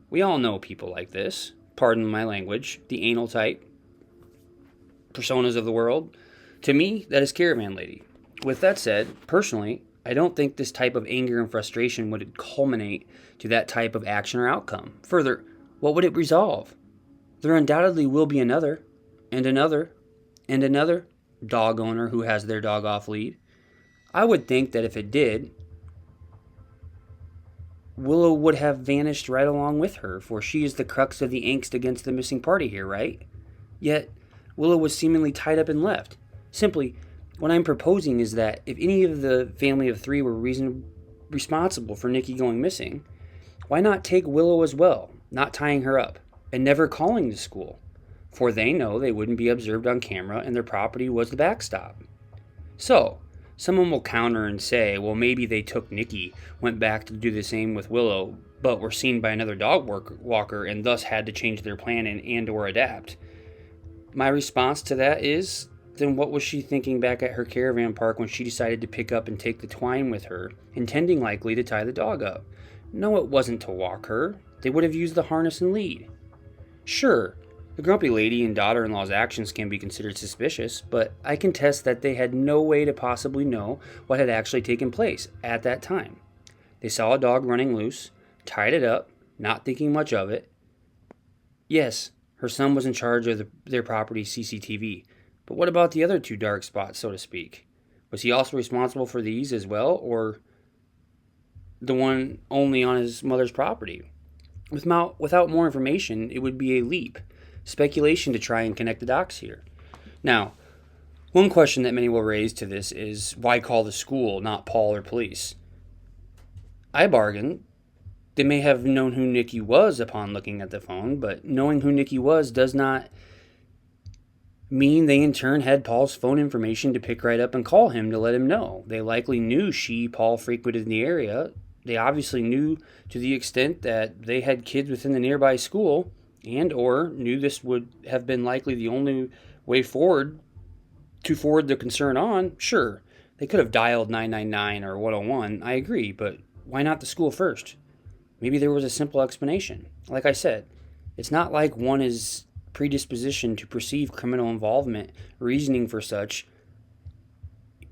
[SPEAKER 3] We all know people like this, pardon my language, the anal type, personas of the world. To me, that is Caravan Lady. With that said, personally, I don't think this type of anger and frustration would culminate to that type of action or outcome. Further, what would it resolve? There undoubtedly will be another, and another, and another dog owner who has their dog off lead. I would think that if it did, Willow would have vanished right along with her, for she is the crux of the angst against the missing party here, right? Yet, Willow was seemingly tied up and left. Simply, what I'm proposing is that if any of the family of three were responsible for Nikki going missing, why not take Willow as well, not tying her up, and never calling the school? For they know they wouldn't be observed on camera and their property was the backstop. So, someone will counter and say, well, maybe they took Nikki, went back to do the same with Willow, but were seen by another dog walker and thus had to change their plan and or adapt. My response to that is, then what was she thinking back at her caravan park when she decided to pick up and take the twine with her, intending likely to tie the dog up? No, it wasn't to walk her. They would have used the harness and lead. Sure, the grumpy lady and daughter-in-law's actions can be considered suspicious, but I contest that they had no way to possibly know what had actually taken place at that time. They saw a dog running loose, tied it up, not thinking much of it. Yes, her son was in charge of their property's CCTV, but what about the other two dark spots, so to speak? Was he also responsible for these as well, or the one only on his mother's property? Without more information, it would be a leap. Speculation to try and connect the dots here. Now, one question that many will raise to this is, why call the school, not Paul or police? I bargain. They may have known who Nikki was upon looking at the phone, but knowing who Nikki was does not mean they in turn had Paul's phone information to pick right up and call him to let him know. They likely knew Paul frequented the area. They obviously knew to the extent that they had kids within the nearby school and or knew this would have been likely the only way forward to forward the concern on. Sure, they could have dialed 999 or 101, I agree, but why not the school first? Maybe there was a simple explanation. Like I said, it's not like one is predisposition to perceive criminal involvement, reasoning for such,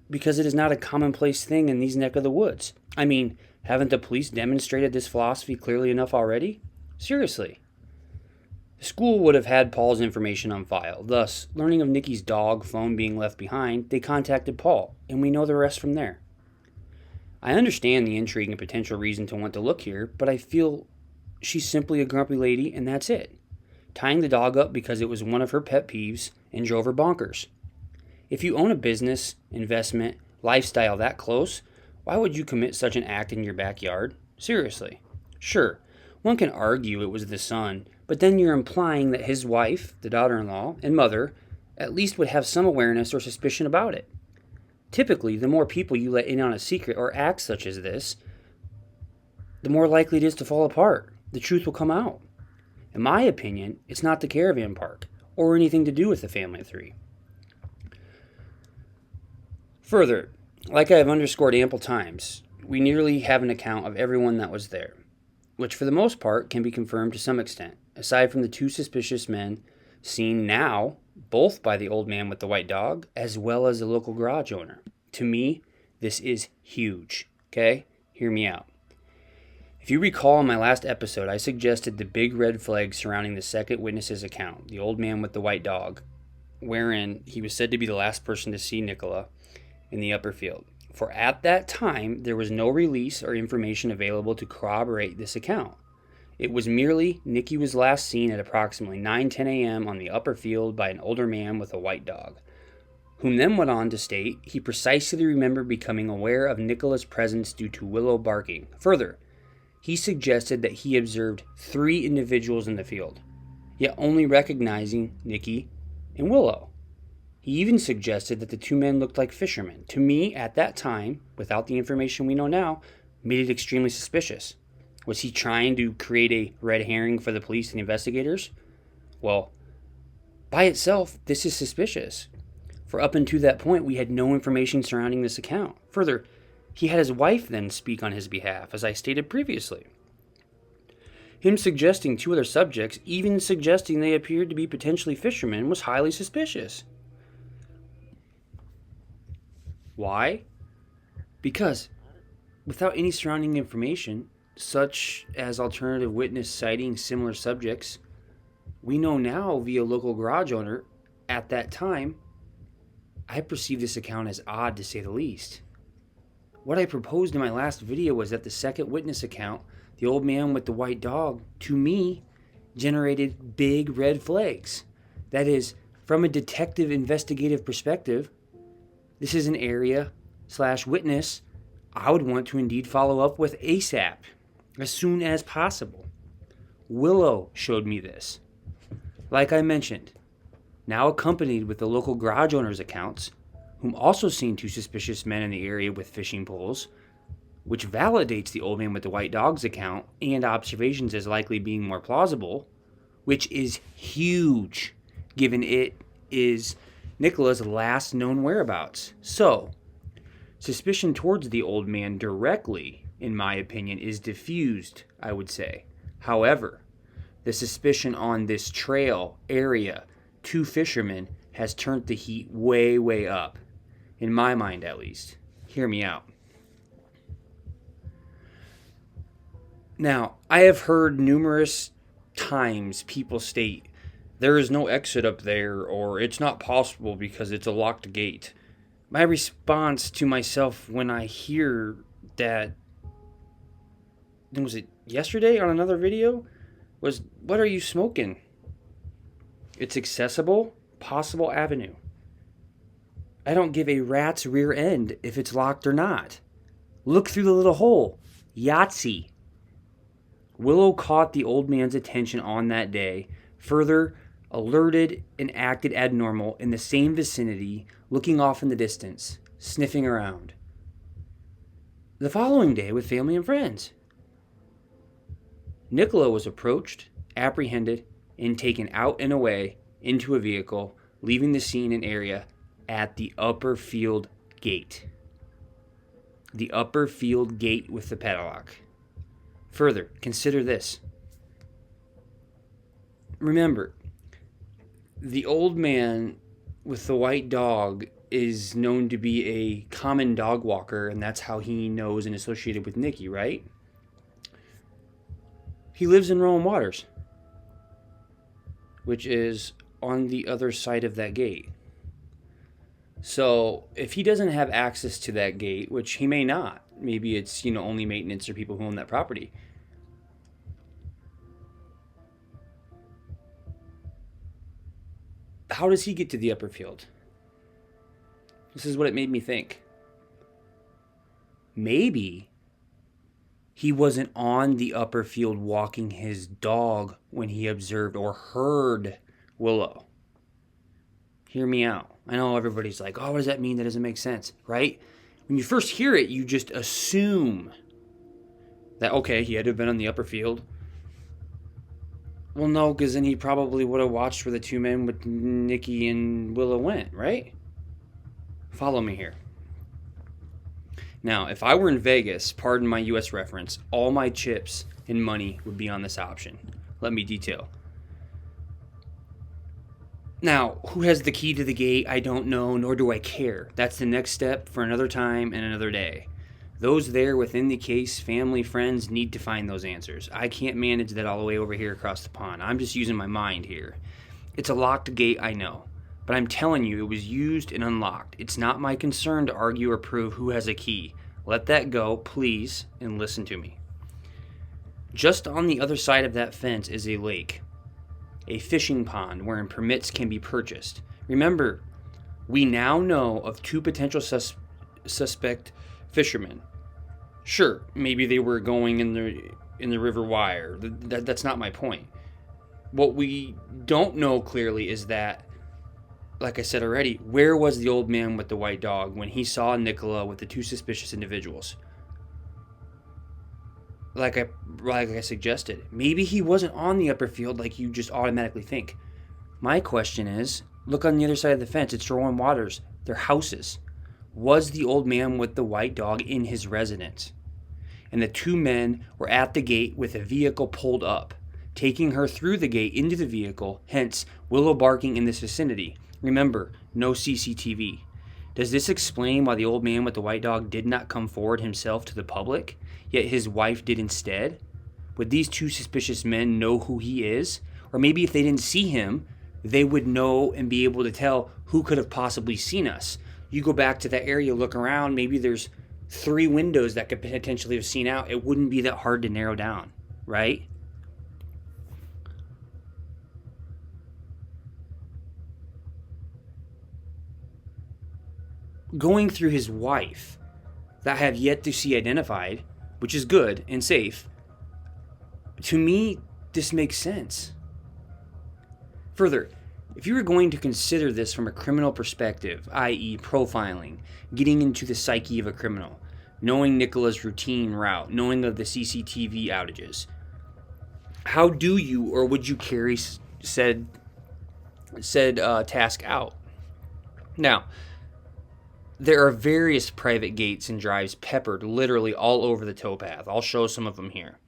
[SPEAKER 3] because it is not a commonplace thing in these neck of the woods. I mean, haven't the police demonstrated this philosophy clearly enough already? Seriously. The school would have had Paul's information on file. Thus, learning of Nikki's dog phone being left behind, they contacted Paul, and we know the rest from there. I understand the intrigue and potential reason to want to look here, but I feel she's simply a grumpy lady, and that's it. Tying the dog up because it was one of her pet peeves and drove her bonkers. If you own a business, investment, lifestyle that close, why would you commit such an act in your backyard? Seriously. Sure, one can argue it was the son, but then you're implying that his wife, the daughter-in-law, and mother at least would have some awareness or suspicion about it. Typically, the more people you let in on a secret or act such as this, the more likely it is to fall apart. The truth will come out. In my opinion, it's not the caravan park, or anything to do with the family of three. Further, like I have underscored ample times, we nearly have an account of everyone that was there, which for the most part can be confirmed to some extent, aside from the two suspicious men seen now, both by the old man with the white dog, as well as the local garage owner. To me, this is huge, okay? Hear me out. If you recall in my last episode, I suggested the big red flag surrounding the second witness's account, the old man with the white dog, wherein he was said to be the last person to see Nicola in the upper field. For at that time, there was no release or information available to corroborate this account. It was merely Nikki was last seen at approximately 9:10 a.m. on the upper field by an older man with a white dog, whom then went on to state he precisely remembered becoming aware of Nicola's presence due to Willow barking. Further, he suggested that he observed 3 individuals in the field, yet only recognizing Nikki and Willow. He even suggested that the 2 men looked like fishermen. To me, at that time, without the information we know now, made it extremely suspicious. Was he trying to create a red herring for the police and investigators? Well, by itself, this is suspicious. For up until that point, we had no information surrounding this account. Further, he had his wife then speak on his behalf, as I stated previously. Him suggesting 2 other subjects, even suggesting they appeared to be potentially fishermen, was highly suspicious. Why? Because without any surrounding information, such as alternative witness citing similar subjects, we know now via local garage owner, at that time, I perceive this account as odd to say the least. What I proposed in my last video was that the second witness account, the old man with the white dog, to me, generated big red flags. That is, from a detective investigative perspective, this is an area/witness I would want to indeed follow up with ASAP, as soon as possible. Willow showed me this. Like I mentioned, now accompanied with the local garage owner's accounts, whom also seen 2 suspicious men in the area with fishing poles, which validates the old man with the white dog's account and observations as likely being more plausible, which is huge, given it is Nicola's last known whereabouts. So, suspicion towards the old man directly, in my opinion, is diffused, I would say. However, the suspicion on this trail area, 2 fishermen, has turned the heat way, way up. In my mind, at least. Hear me out. Now, I have heard numerous times people state, there is no exit up there, or it's not possible because it's a locked gate. My response to myself when I hear that, was it yesterday on another video, was, what are you smoking? It's accessible, possible avenue. I don't give a rat's rear end if it's locked or not. Look through the little hole. Yahtzee. Willow caught the old man's attention on that day, further alerted and acted abnormal in the same vicinity, looking off in the distance, sniffing around. The following day with family and friends. Nicola was approached, apprehended, and taken out and away into a vehicle, leaving the scene and area at the upper field gate. The upper field gate with the padlock. Further, consider this. Remember, the old man with the white dog is known to be a common dog walker, and that's how he knows and associated with Nikki, right? He lives in Rowan Waters, which is on the other side of that gate. So if he doesn't have access to that gate, which he may not, maybe it's, only maintenance or people who own that property. How does he get to the upper field? This is what it made me think. Maybe he wasn't on the upper field walking his dog when he observed or heard Willow. Hear me out. I know everybody's like, oh, what does that mean? That doesn't make sense, right? When you first hear it, you just assume that, okay, he had to have been on the upper field. Well, no, because then he probably would have watched where the 2 men with Nikki and Willow went, right? Follow me here. Now, if I were in Vegas, pardon my U.S. reference, all my chips and money would be on this option. Let me detail. Now, who has the key to the gate? I don't know, nor do I care. That's the next step for another time and another day. Those there within the case, family, friends, need to find those answers. I can't manage that all the way over here across the pond. I'm just using my mind here. It's a locked gate, I know. But I'm telling you, it was used and unlocked. It's not my concern to argue or prove who has a key. Let that go, please, and listen to me. Just on the other side of that fence is a lake. A fishing pond wherein permits can be purchased. Remember, we now know of 2 potential suspect fishermen. Sure, maybe they were going in the river Wyre. That's not my point. What we don't know clearly is that, like I said already, where was the old man with the white dog when he saw Nicola with the 2 suspicious individuals? Like I suggested, maybe he wasn't on the upper field like you just automatically think. My question is, look on the other side of the fence. It's Rowan Waters. They're houses. Was the old man with the white dog in his residence? And the 2 men were at the gate with a vehicle pulled up, taking her through the gate into the vehicle, hence Willow barking in this vicinity. Remember, no CCTV. Does this explain why the old man with the white dog did not come forward himself to the public, yet his wife did instead? Would these two suspicious men know who he is? Or maybe if they didn't see him, they would know and be able to tell who could have possibly seen us. You go back to that area, look around, maybe there's 3 windows that could potentially have seen out. It wouldn't be that hard to narrow down, right? Going through his wife that I have yet to see identified, which is good and safe, to me, this makes sense. Further, if you were going to consider this from a criminal perspective, i.e. profiling, getting into the psyche of a criminal, knowing Nicola's routine route, knowing of the CCTV outages, how do you or would you carry said task out? Now, there are various private gates and drives peppered literally all over the towpath. I'll show some of them here,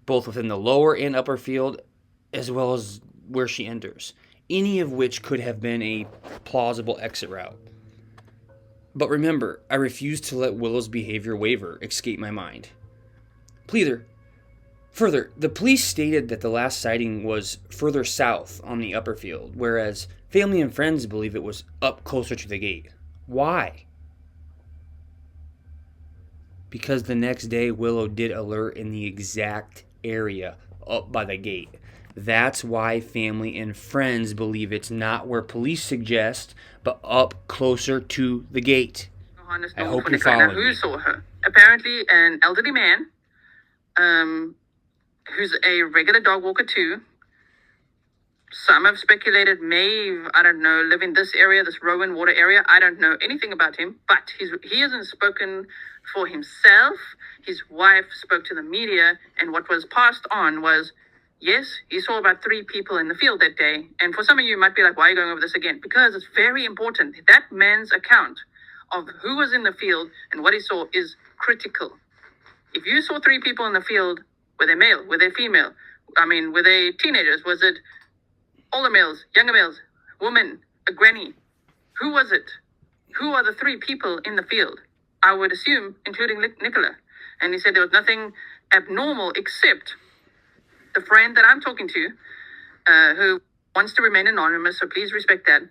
[SPEAKER 3] both within the lower and upper field, as well as where she enters, any of which could have been a plausible exit route. But remember, I refuse to let Willow's behavior waver escape my mind. Further, the police stated that the last sighting was further south on the upper field, whereas family and friends believe it was up closer to the gate. Why? Because the next day Willow did alert in the exact area up by the gate. That's why family and friends believe it's not where police suggest, but up closer to the gate. I hope you're following
[SPEAKER 8] Who
[SPEAKER 3] me.
[SPEAKER 8] saw her? Apparently an elderly man, who's a regular dog walker too. Some have speculated may, I don't know, live in this area, this Rowan water area. I don't know anything about him, but he hasn't spoken for himself. His wife spoke to the media, and what was passed on was, yes, he saw about 3 people in the field that day. And for some of you might be like, why are you going over this again? Because it's very important. That man's account of who was in the field and what he saw is critical. If you saw 3 people in the field, were they male? Were they female? Were they teenagers? Was it older males, younger males, woman, a granny? Who was it? Who are the 3 people in the field? I would assume, including Nicola. And he said there was nothing abnormal except the friend that I'm talking to, who wants to remain anonymous, so please respect that.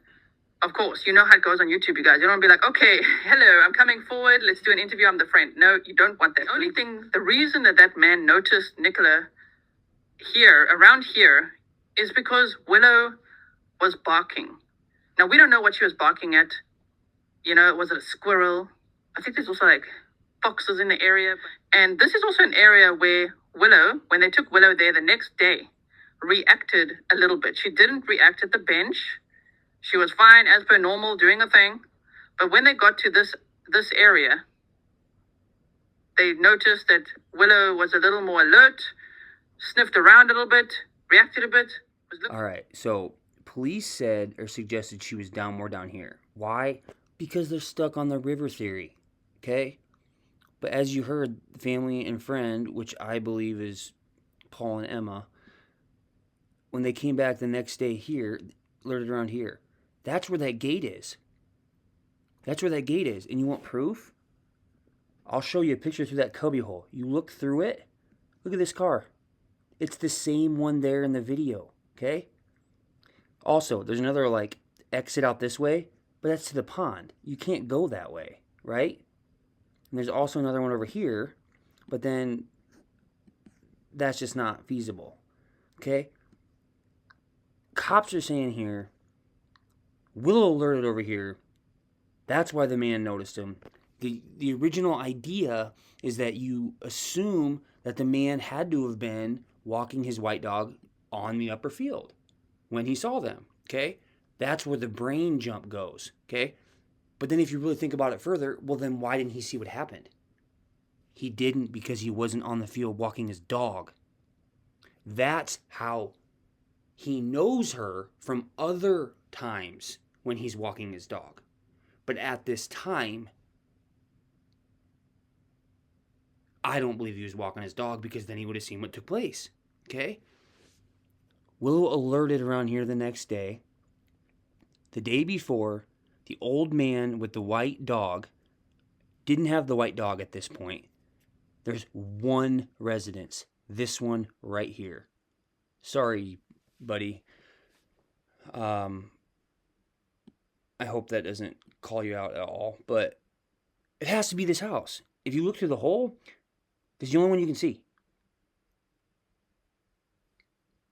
[SPEAKER 8] Of course, you know how it goes on YouTube, you guys. You don't be like, okay, hello, I'm coming forward, let's do an interview, I'm the friend. No, you don't want that. The reason that man noticed Nicola here, around here, is because Willow was barking. Now, we don't know what she was barking at. Was it a squirrel? I think there's also like foxes in the area. And this is also an area where Willow, when they took Willow there the next day, reacted a little bit. She didn't react at the bench. She was fine as per normal, doing a thing. But when they got to this area, they noticed that Willow was a little more alert, sniffed around a little bit, reacted a bit.
[SPEAKER 3] All right, so police said or suggested she was more down here. Why? Because they're stuck on the river theory, okay? But as you heard, family and friend, which I believe is Paul and Emma, when they came back the next day here, alerted around here, that's where that gate is. That's where that gate is. And you want proof? I'll show you a picture through that cubbyhole. You look through it. Look at this car. It's the same one there in the video, okay? Also, there's another, exit out this way, but that's to the pond. You can't go that way, right? And there's also another one over here, but then that's just not feasible, okay? Cops are saying here, Willow alerted over here. That's why the man noticed him. The original idea is that you assume that the man had to have been walking his white dog on the upper field when he saw them, okay? That's where the brain jump goes, okay? But then if you really think about it further, well, then why didn't he see what happened? He didn't because he wasn't on the field walking his dog. That's how he knows her from other times when he's walking his dog. But at this time, I don't believe he was walking his dog because then he would have seen what took place, okay? Willow alerted around here the next day. The day before, The old man with the white dog didn't have the white dog at this point. There's one residence. This one right here. Sorry, buddy. I hope that doesn't call you out at all, but it has to be this house. If you look through the hole, this is the only one you can see.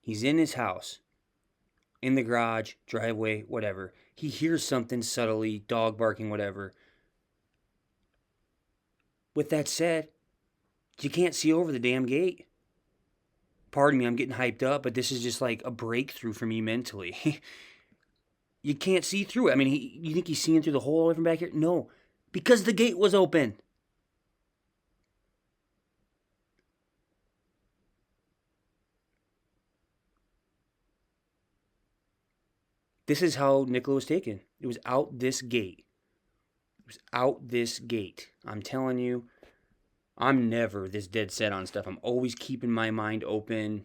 [SPEAKER 3] He's in his house, in the garage, driveway, whatever. He hears something subtly, dog barking, whatever. With that said, you can't see over the damn gate. Pardon me, I'm getting hyped up, but this is just like a breakthrough for me mentally. You can't see through it. I mean, you think he's seeing through the hole from back here? No, because the gate was open. This is how Nicola was taken. It was out this gate. It was out this gate. I'm telling you, I'm never this dead set on stuff. I'm always keeping my mind open.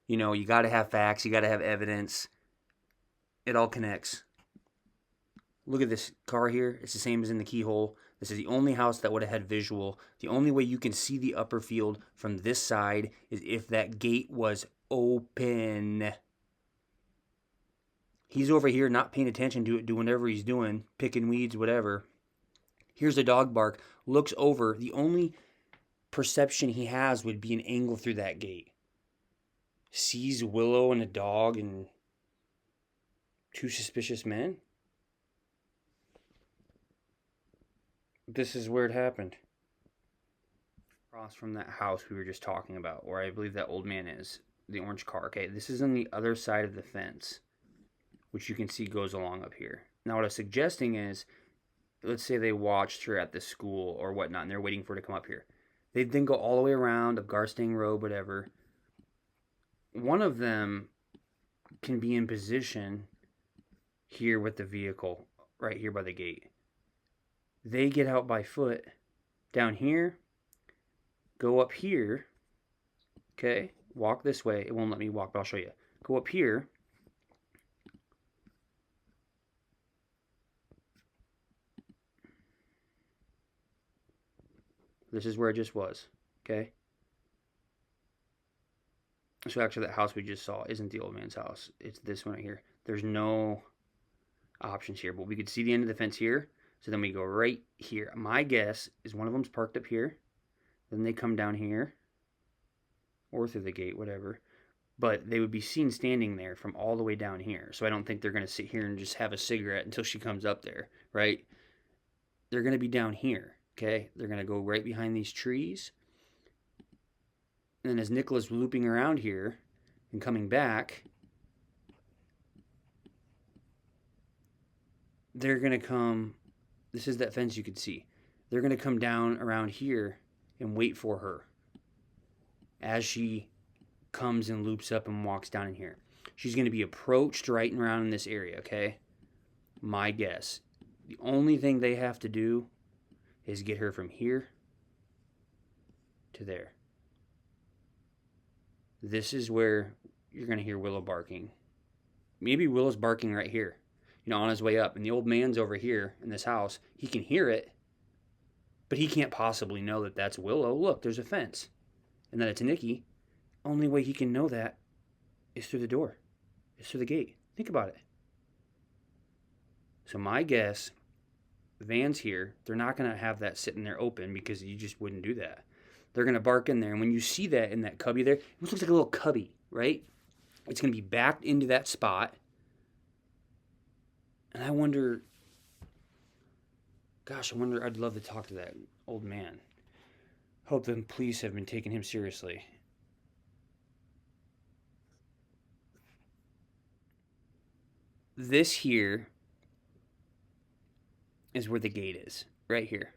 [SPEAKER 3] You know, you got to have facts. You got to have evidence. It all connects. Look at this car here. It's the same as in the keyhole. This is the only house that would have had visual. The only way you can see the upper field from this side is if that gate was open. He's over here not paying attention to it, doing whatever he's doing, picking weeds, whatever. Here's a dog bark. Looks over. The only perception he has would be an angle through that gate. Sees Willow and a dog and two suspicious men. This is where it happened. Across from that house we were just talking about, where I believe that old man is. The orange car. Okay, this is on the other side of the fence, which you can see goes along up here. Now what I'm suggesting is, let's say they watched her at the school or whatnot, and they're waiting for her to come up here. They'd then go all the way around up Garstang Road, whatever. One of them can be in position here with the vehicle, right here by the gate. They get out by foot down here, go up here, okay, walk this way. It won't let me walk, but I'll show you. Go up here. This is where it just was, okay? So actually that house we just saw isn't the old man's house. It's this one right here. There's no options here, but we could see the end of the fence here. So then we go right here. My guess is one of them's parked up here. Then they come down here. Or through the gate, whatever. But they would be seen standing there from all the way down here. So I don't think they're going to sit here and just have a cigarette until she comes up there, right? They're going to be down here, okay? They're going to go right behind these trees. And then as Nicola's looping around here and coming back, they're going to come... This is that fence you could see. They're going to come down around here and wait for her as she comes and loops up and walks down in here. She's going to be approached right and around in this area, okay? My guess. The only thing they have to do is get her from here to there. This is where you're going to hear Willow barking. Maybe Willow's barking right here, you know, on his way up. And the old man's over here in this house. He can hear it, but he can't possibly know that that's Willow. Look, there's a fence. And that it's Nikki. Only way he can know that is through the door. It's through the gate. Think about it. So my guess, Van's here. They're not going to have that sitting there open because you just wouldn't do that. They're going to bark in there. And when you see that in that cubby there, it looks like a little cubby, right? It's going to be backed into that spot. And I wonder, gosh, I'd love to talk to that old man. Hope the police have been taking him seriously. This here is where the gate is, right here.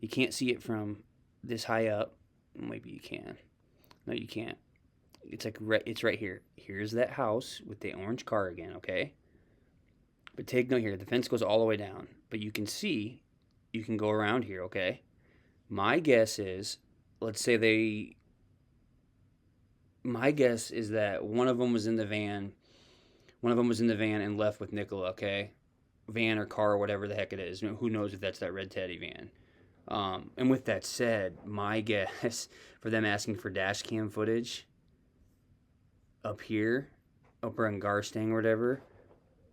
[SPEAKER 3] You can't see it from this high up. Maybe you can. No, you can't. It's like it's right here. Here's that house with the orange car again, okay? But take note here. The fence goes all the way down. But you can see, you can go around here, okay? My guess is, let's say my guess is that one of them was in the van. One of them was in the van and left with Nicola, okay? van or car or whatever the heck it is. Who knows if that's that red Teddy van. And with that said, my guess for them asking for dash cam footage up here, upper in Garstang or whatever,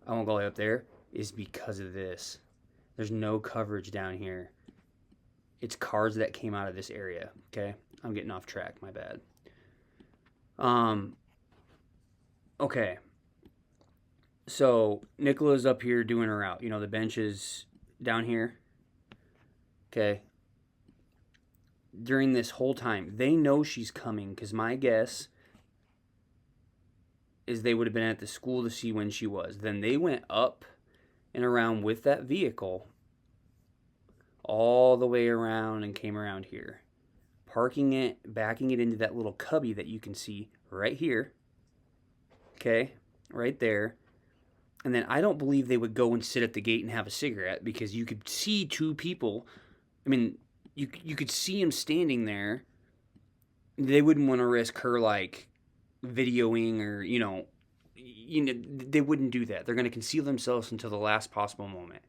[SPEAKER 3] I won't go all the way up there, is because of this. There's no coverage down here. It's cars that came out of this area, okay? I'm getting off track, my bad. Okay. So, Nicola's up here doing her out. You know, the bench is down here. Okay. During this whole time, they know she's coming, because my guess is they would have been at the school to see when she was. Then they went up and around with that vehicle all the way around and came around here, parking it, backing it into that little cubby that you can see right here. Okay, right there. And then I don't believe they would go and sit at the gate and have a cigarette, because you could see two people. I mean, you could see him standing there. They wouldn't want to risk her, like, videoing or, they wouldn't do that. They're going to conceal themselves until the last possible moment.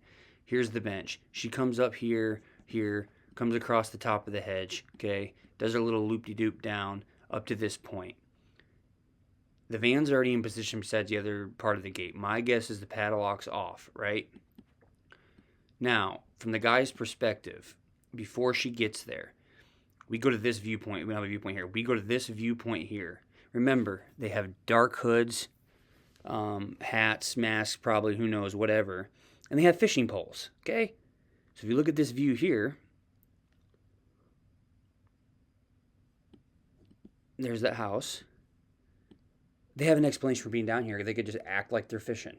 [SPEAKER 3] Here's the bench. She comes up here, comes across the top of the hedge, okay? Does her little loop-de-doop down up to this point. The van's already in position beside the other part of the gate. My guess is the padlock's off, right? Now, from the guy's perspective, before she gets there, we go to this viewpoint. We don't have a viewpoint here. We go to this viewpoint here. Remember, they have dark hoods, hats, masks, probably, who knows, whatever. And they have fishing poles, okay? So if you look at this view here, there's that house. They have an explanation for being down here. They could just act like they're fishing.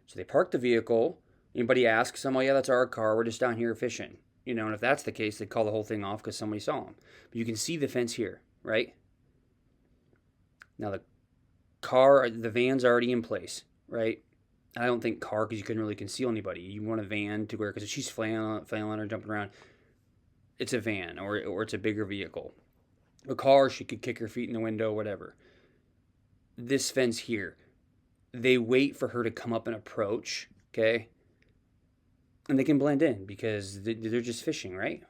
[SPEAKER 3] So they park the vehicle. Anybody asks them, oh yeah, that's our car. We're just down here fishing. And if that's the case, they call the whole thing off because somebody saw them. But you can see the fence here, right? Now the van's already in place, right? I don't think car, because you couldn't really conceal anybody. You want a van to where, because if she's flailing or jumping around, it's a van or it's a bigger vehicle. A car, she could kick her feet in the window, whatever. This fence here, they wait for her to come up and approach, okay? And they can blend in because they're just fishing, right?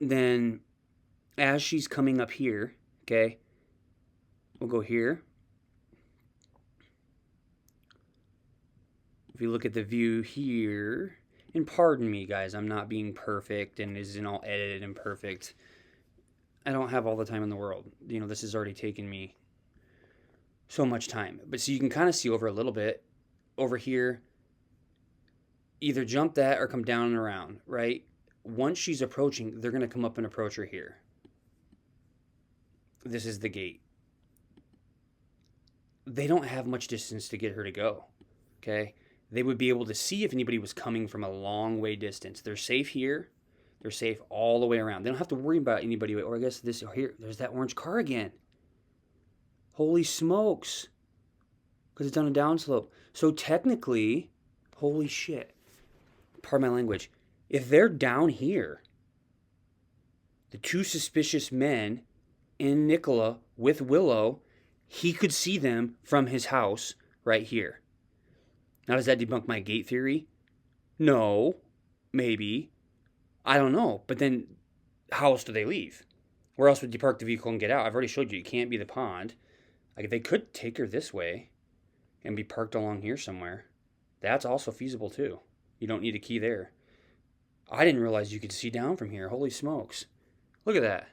[SPEAKER 3] Then, as she's coming up here, okay, we'll go here. If you look at the view here, and pardon me, guys, I'm not being perfect and isn't all edited and perfect. I don't have all the time in the world. This has already taken me so much time. But so you can kind of see over a little bit. Over here, either jump that or come down and around, right? Once she's approaching, they're going to come up and approach her here. This is the gate. They don't have much distance to get her to go, okay? They would be able to see if anybody was coming from a long way distance. They're safe here. They're safe all the way around. They don't have to worry about anybody. Or I guess this here, there's that orange car again. Holy smokes. Because it's on a downslope. So technically, holy shit. Pardon my language. If they're down here, the two suspicious men and Nicola with Willow, he could see them from his house right here. Now, does that debunk my gate theory? No. Maybe. I don't know. But then, how else do they leave? Where else would you park the vehicle and get out? I've already showed you. It can't be the pond. Like, they could take her this way and be parked along here somewhere. That's also feasible, too. You don't need a key there. I didn't realize you could see down from here. Holy smokes. Look at that.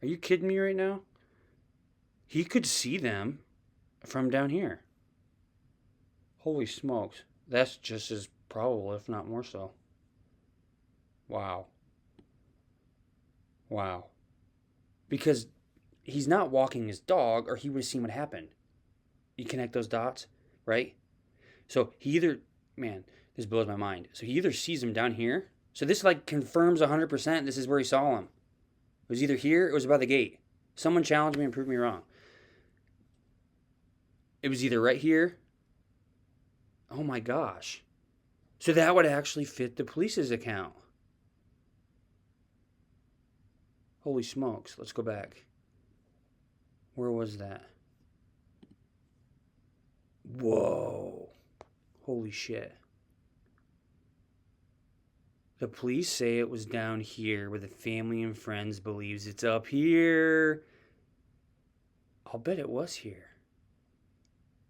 [SPEAKER 3] Are you kidding me right now? He could see them from down here. Holy smokes. That's just as probable, if not more so. Wow. Wow. Because he's not walking his dog, or he would have seen what happened. You connect those dots, right? So he either, man, this blows my mind. So he either sees him down here. So this like confirms 100% this is where he saw him. It was either here or it was by the gate. Someone challenge me and prove me wrong. It was either right here. Oh my gosh. So that would actually fit the police's account. Holy smokes. Let's go back. Where was that? Whoa. Holy shit. The police say it was down here where the family and friends believes it's up here. I'll bet it was here.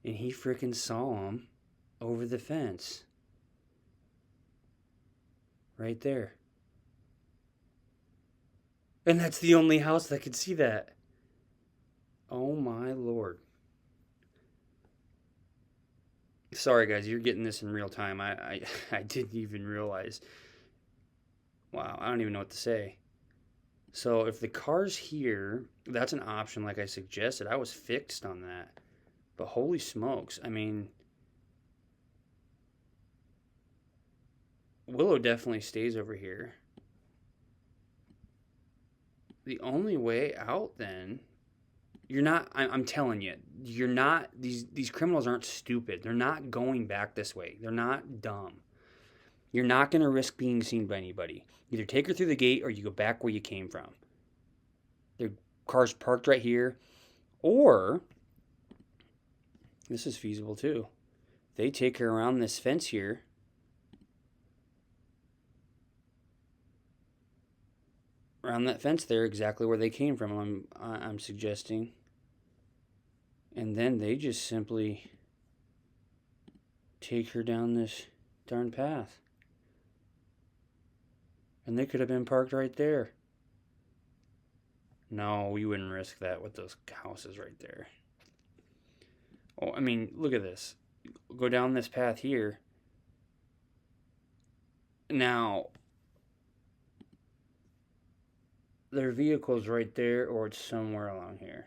[SPEAKER 3] And he frickin' saw him over the fence. Right there. And that's the only house that could see that. Oh my lord. Sorry guys, you're getting this in real time. I didn't even realize. Wow, I don't even know what to say. So if the car's here, that's an option like I suggested. I was fixed on that. But holy smokes, I mean, Willow definitely stays over here. The only way out then, you're not, I'm telling you, you're not, these criminals aren't stupid. They're not going back this way. They're not dumb. You're not going to risk being seen by anybody. Either take her through the gate or you go back where you came from. Their car's parked right here. Or, this is feasible too. They take her around this fence here. Around that fence there, exactly where they came from, I'm suggesting. And then they just simply take her down this darn path. And they could have been parked right there. No, we wouldn't risk that with those houses right there. Oh, I mean, look at this. Go down this path here. Now, their vehicle's right there, or it's somewhere along here.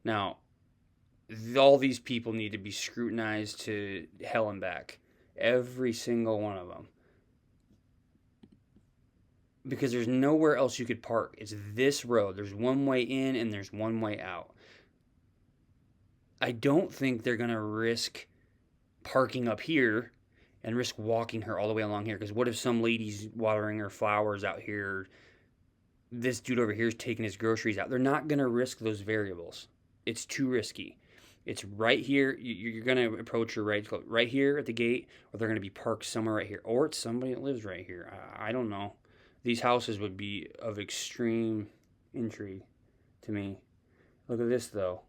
[SPEAKER 3] Now, all these people need to be scrutinized to hell and back. Every single one of them. Because there's nowhere else you could park. It's this road. There's one way in and there's one way out. I don't think they're going to risk parking up here and risk walking her all the way along here. Because what if some lady's watering her flowers out here? This dude over here is taking his groceries out. They're not going to risk those variables. It's too risky. It's right here. You're going to approach her right here at the gate, or they're going to be parked somewhere right here. Or it's somebody that lives right here. I don't know. These houses would be of extreme intrigue to me. Look at this, though.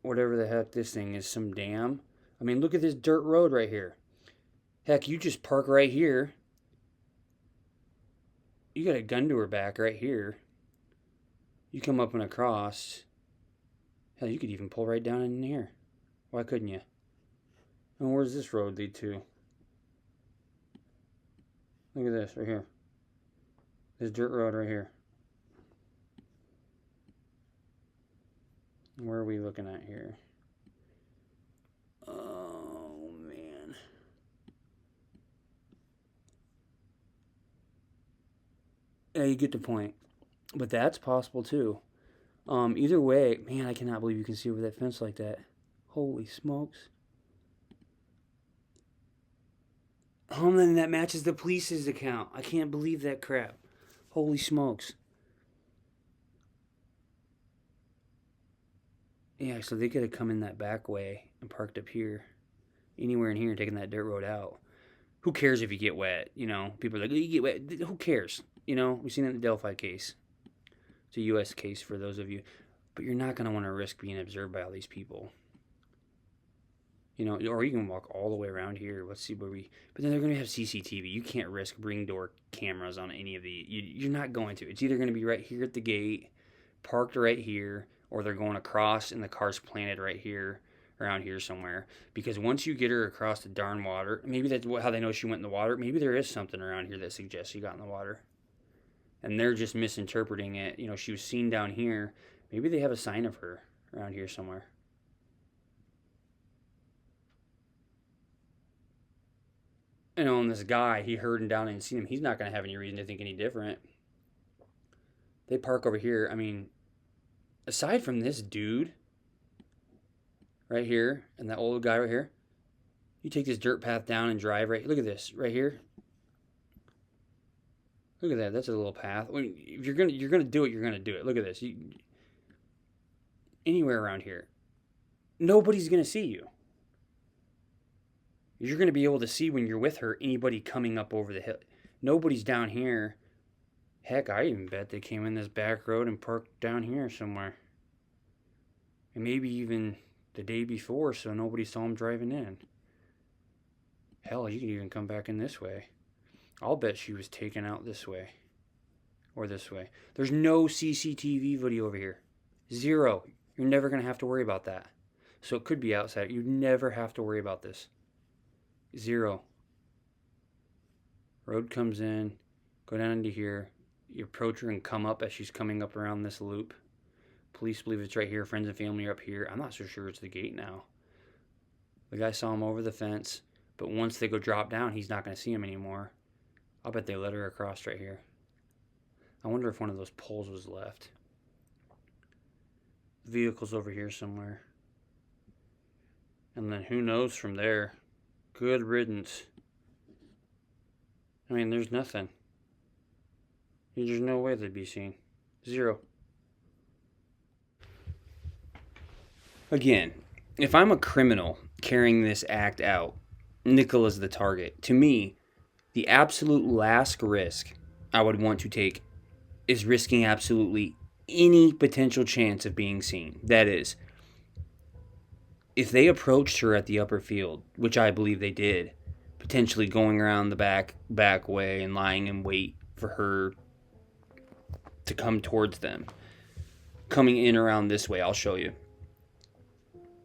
[SPEAKER 3] Whatever the heck this thing is, some dam. I mean, look at this dirt road right here. Heck, you just park right here. You got a gun to her back right here. You come up and across. Hell, you could even pull right down in here. Why couldn't you? And where's this road lead to? Look at this right here. This dirt road right here. Where are we looking at here? Oh, man. Yeah, you get the point. But that's possible, too. Either way, man, I cannot believe you can see over that fence like that. Holy smokes. Oh, and then that matches the police's account. I can't believe that crap. Holy smokes. Yeah, so they could have come in that back way and parked up here. Anywhere in here and taken that dirt road out. Who cares if you get wet? You know, people are like, oh, you get wet. Who cares? You know, we've seen it in the Delphi case. It's a U.S. case for those of you. But you're not going to want to risk being observed by all these people. You know, or you can walk all the way around here. Let's see where we... But then they're going to have CCTV. You can't risk ring door cameras on any of the... You're not going to. It's either going to be right here at the gate, parked right here, or they're going across and the car's planted right here, around here somewhere. Because once you get her across the darn water, maybe that's how they know she went in the water. Maybe there is something around here that suggests she got in the water. And they're just misinterpreting it. You know, she was seen down here. Maybe they have a sign of her around here somewhere. You know, and this guy, he heard him down and seen him. He's not going to have any reason to think any different. They park over here. I mean, aside from this dude right here and that old guy right here, you take this dirt path down and drive right. Look at this right here. Look at that. That's a little path. I mean, if you're gonna do it, you're gonna do it. Look at this. Anywhere around here, nobody's going to see you. You're going to be able to see when you're with her anybody coming up over the hill. Nobody's down here. Heck, I even bet they came in this back road and parked down here somewhere. And maybe even the day before, so nobody saw them driving in. Hell, you could even come back in this way. I'll bet she was taken out this way. Or this way. There's no CCTV video over here. Zero. You're never going to have to worry about that. So it could be outside. You never have to worry about this. Zero. Road comes in. Go down into here. You approach her and come up as she's coming up around this loop. Police believe it's right here. Friends and family are up here. I'm not so sure it's the gate now. The guy saw him over the fence. But once they go drop down, he's not going to see him anymore. I'll bet they let her across right here. I wonder if one of those poles was left. The vehicle's over here somewhere. And then who knows from there. Good riddance. I mean, there's nothing. There's no way they'd be seen. Zero. Again, if I'm a criminal carrying this act out, Nicola's the target. To me, the absolute last risk I would want to take is risking absolutely any potential chance of being seen. That is, if they approached her at the upper field, which I believe they did, potentially going around the back way and lying in wait for her to come towards them, coming in around this way, I'll show you.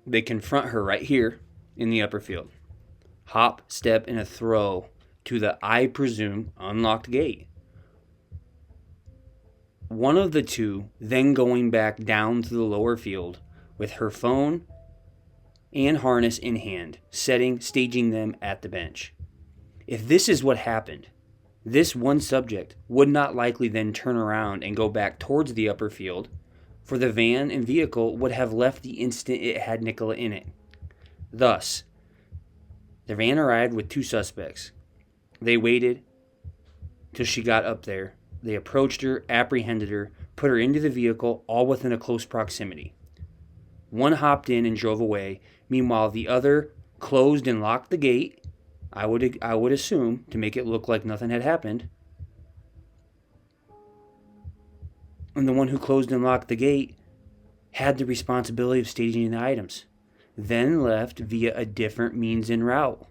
[SPEAKER 3] They confront her right here in the upper field. Hop, step, and a throw to the, I presume, unlocked gate. One of the two then going back down to the lower field with her phone and harness in hand, staging them at the bench. If this is what happened, this one subject would not likely then turn around and go back towards the upper field, for the van and vehicle would have left the instant it had Nicola in it. Thus, the van arrived with two suspects. They waited till she got up there. They approached her, apprehended her, put her into the vehicle, all within a close proximity. One hopped in and drove away. Meanwhile, the other closed and locked the gate, I would assume, to make it look like nothing had happened. And the one who closed and locked the gate had the responsibility of staging the items, then left via a different means en route.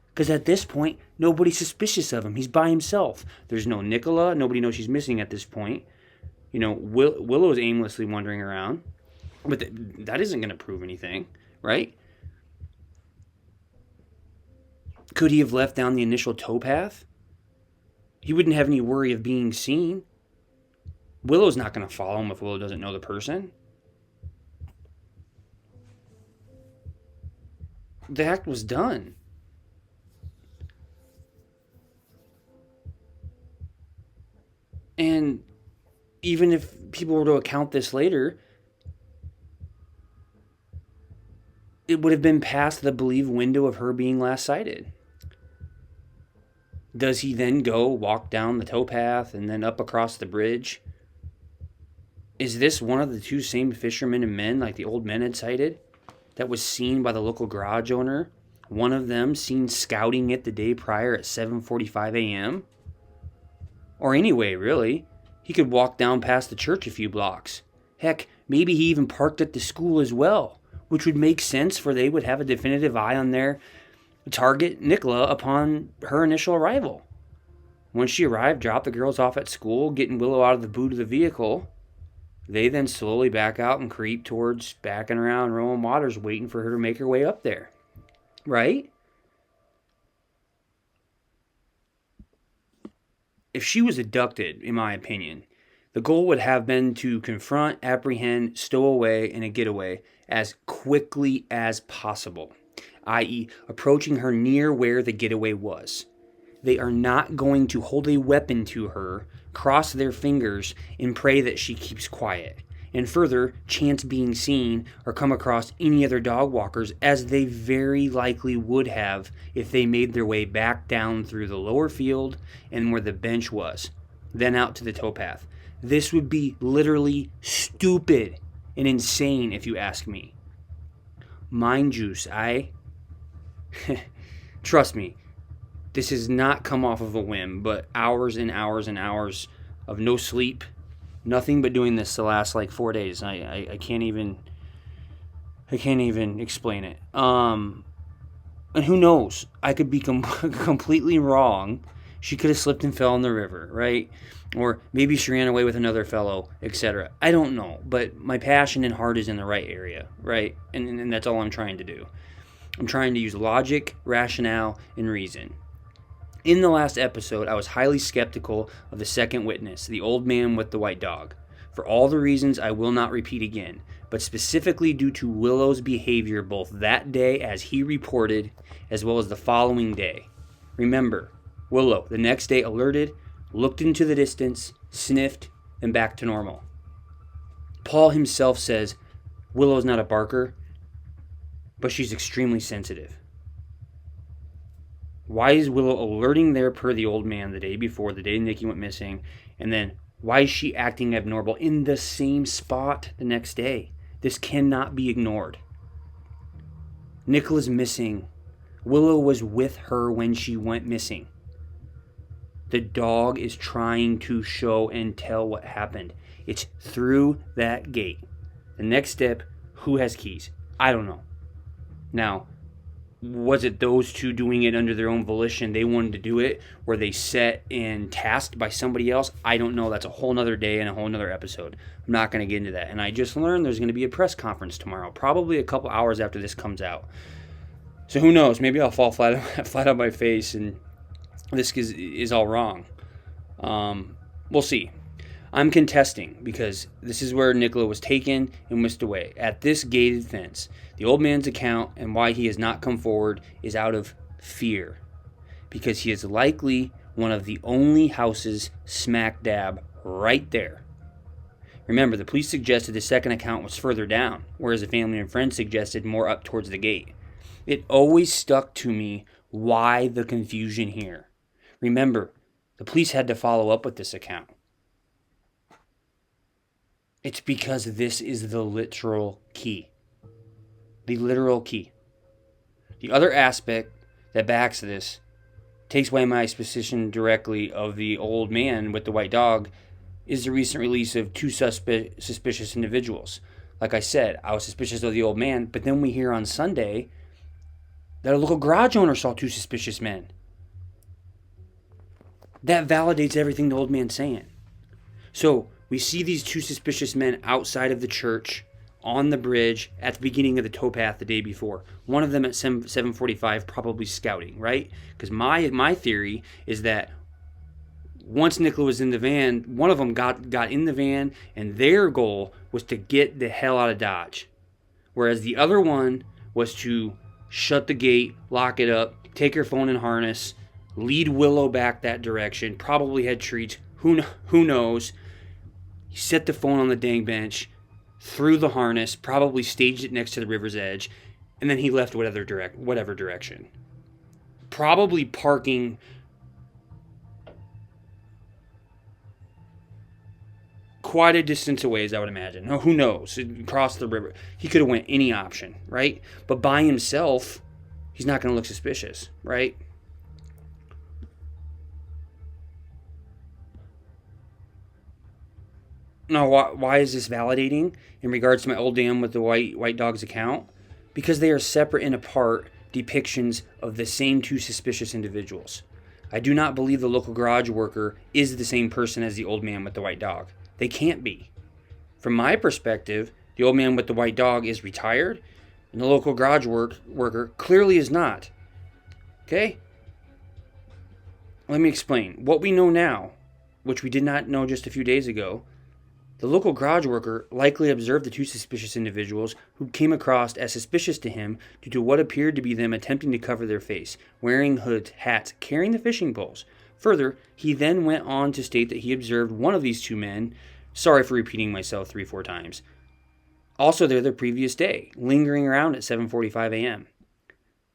[SPEAKER 3] Because at this point, nobody's suspicious of him. He's by himself. There's no Nicola. Nobody knows she's missing at this point. You know, Willow's aimlessly wandering around. But that isn't going to prove anything, right? Could he have left down the initial towpath? He wouldn't have any worry of being seen. Willow's not going to follow him if Willow doesn't know the person. The act was done. And even if people were to account this later, it would have been past the believed window of her being last sighted. Does he then go walk down the towpath and then up across the bridge? Is this one of the two same fishermen and men like the old men had sighted that was seen by the local garage owner? One of them seen scouting it the day prior at 7:45 a.m.? Or anyway, really, he could walk down past the church a few blocks. Heck, maybe he even parked at the school as well, which would make sense, for they would have a definitive eye on their target, Nicola, upon her initial arrival. Once she arrived, dropped the girls off at school, getting Willow out of the boot of the vehicle, they then slowly back out and creep towards backing around Rowan Waters, waiting for her to make her way up there. Right? If she was abducted, in my opinion, the goal would have been to confront, apprehend, stow away, and a getaway as quickly as possible, i.e., approaching her near where the getaway was. They are not going to hold a weapon to her, cross their fingers, and pray that she keeps quiet, and further, chance being seen or come across any other dog walkers, as they very likely would have if they made their way back down through the lower field and where the bench was, then out to the towpath. This would be literally stupid and insane if you ask me. mind juice. Trust me, this has not come off of a whim, but hours and hours and hours of no sleep, nothing but doing this the last like 4 days. I can't even explain it. And who knows? I could be completely wrong. She could have slipped and fell in the river, right? Or maybe she ran away with another fellow, etc. I don't know, but my passion and heart is in the right area, right? And that's all I'm trying to do. I'm trying to use logic, rationale, and reason. In the last episode, I was highly skeptical of the second witness, the old man with the white dog, for all the reasons I will not repeat again, but specifically due to Willow's behavior both that day as he reported, as well as the following day. Remember, Willow, the next day, alerted, looked into the distance, sniffed, and back to normal. Paul himself says Willow's not a barker, but she's extremely sensitive. Why is Willow alerting there per the old man the day before, the day Nikki went missing, and then why is she acting abnormal in the same spot the next day? This cannot be ignored. Nicola's missing. Willow was with her when she went missing. The dog is trying to show and tell what happened. It's through that gate. The next step, who has keys? I don't know. Now, was it those two doing it under their own volition? They wanted to do it. Were they set and tasked by somebody else? I don't know. That's a whole nother day and a whole nother episode. I'm not going to get into that. And I just learned there's going to be a press conference tomorrow, probably a couple hours after this comes out. So who knows? Maybe I'll fall flat on my face and this is all wrong. We'll see. I'm contesting because this is where Nicola was taken and whisked away, at this gated fence. The old man's account and why he has not come forward is out of fear, because he is likely one of the only houses smack dab right there. Remember, the police suggested the second account was further down, whereas the family and friends suggested more up towards the gate. It always stuck to me why the confusion here. Remember, the police had to follow up with this account. It's because this is the literal key. The literal key. The other aspect that backs this, takes away my suspicion directly of the old man with the white dog, is the recent release of two suspicious individuals. Like I said, I was suspicious of the old man, but then we hear on Sunday that a local garage owner saw two suspicious men. That validates everything the old man's saying. So, we see these two suspicious men outside of the church, on the bridge, at the beginning of the towpath the day before. One of them at 7:45, probably scouting, right? Because my theory is that once Nicola was in the van, one of them got in the van, and their goal was to get the hell out of Dodge. Whereas the other one was to shut the gate, lock it up, take her phone and harness, lead Willow back that direction, probably had treats, who knows. He set the phone on the dang bench, threw the harness, probably staged it next to the river's edge, and then he left whatever direction. Probably parking quite a distance away, as I would imagine. Oh, who knows? Across the river. He could have went any option, right? But by himself, he's not going to look suspicious, right? Now, why is this validating in regards to my old dam with the white dog's account? Because they are separate and apart depictions of the same two suspicious individuals. I do not believe the local garage worker is the same person as the old man with the white dog. They can't be. From my perspective, the old man with the white dog is retired, and the local garage worker clearly is not. Okay? Let me explain. What we know now, which we did not know just a few days ago, the local garage worker likely observed the two suspicious individuals who came across as suspicious to him due to what appeared to be them attempting to cover their face, wearing hoods, hats, carrying the fishing poles. Further, he then went on to state that he observed one of these two men, sorry for repeating myself 3-4 times, also there the previous day, lingering around at 7:45 a.m.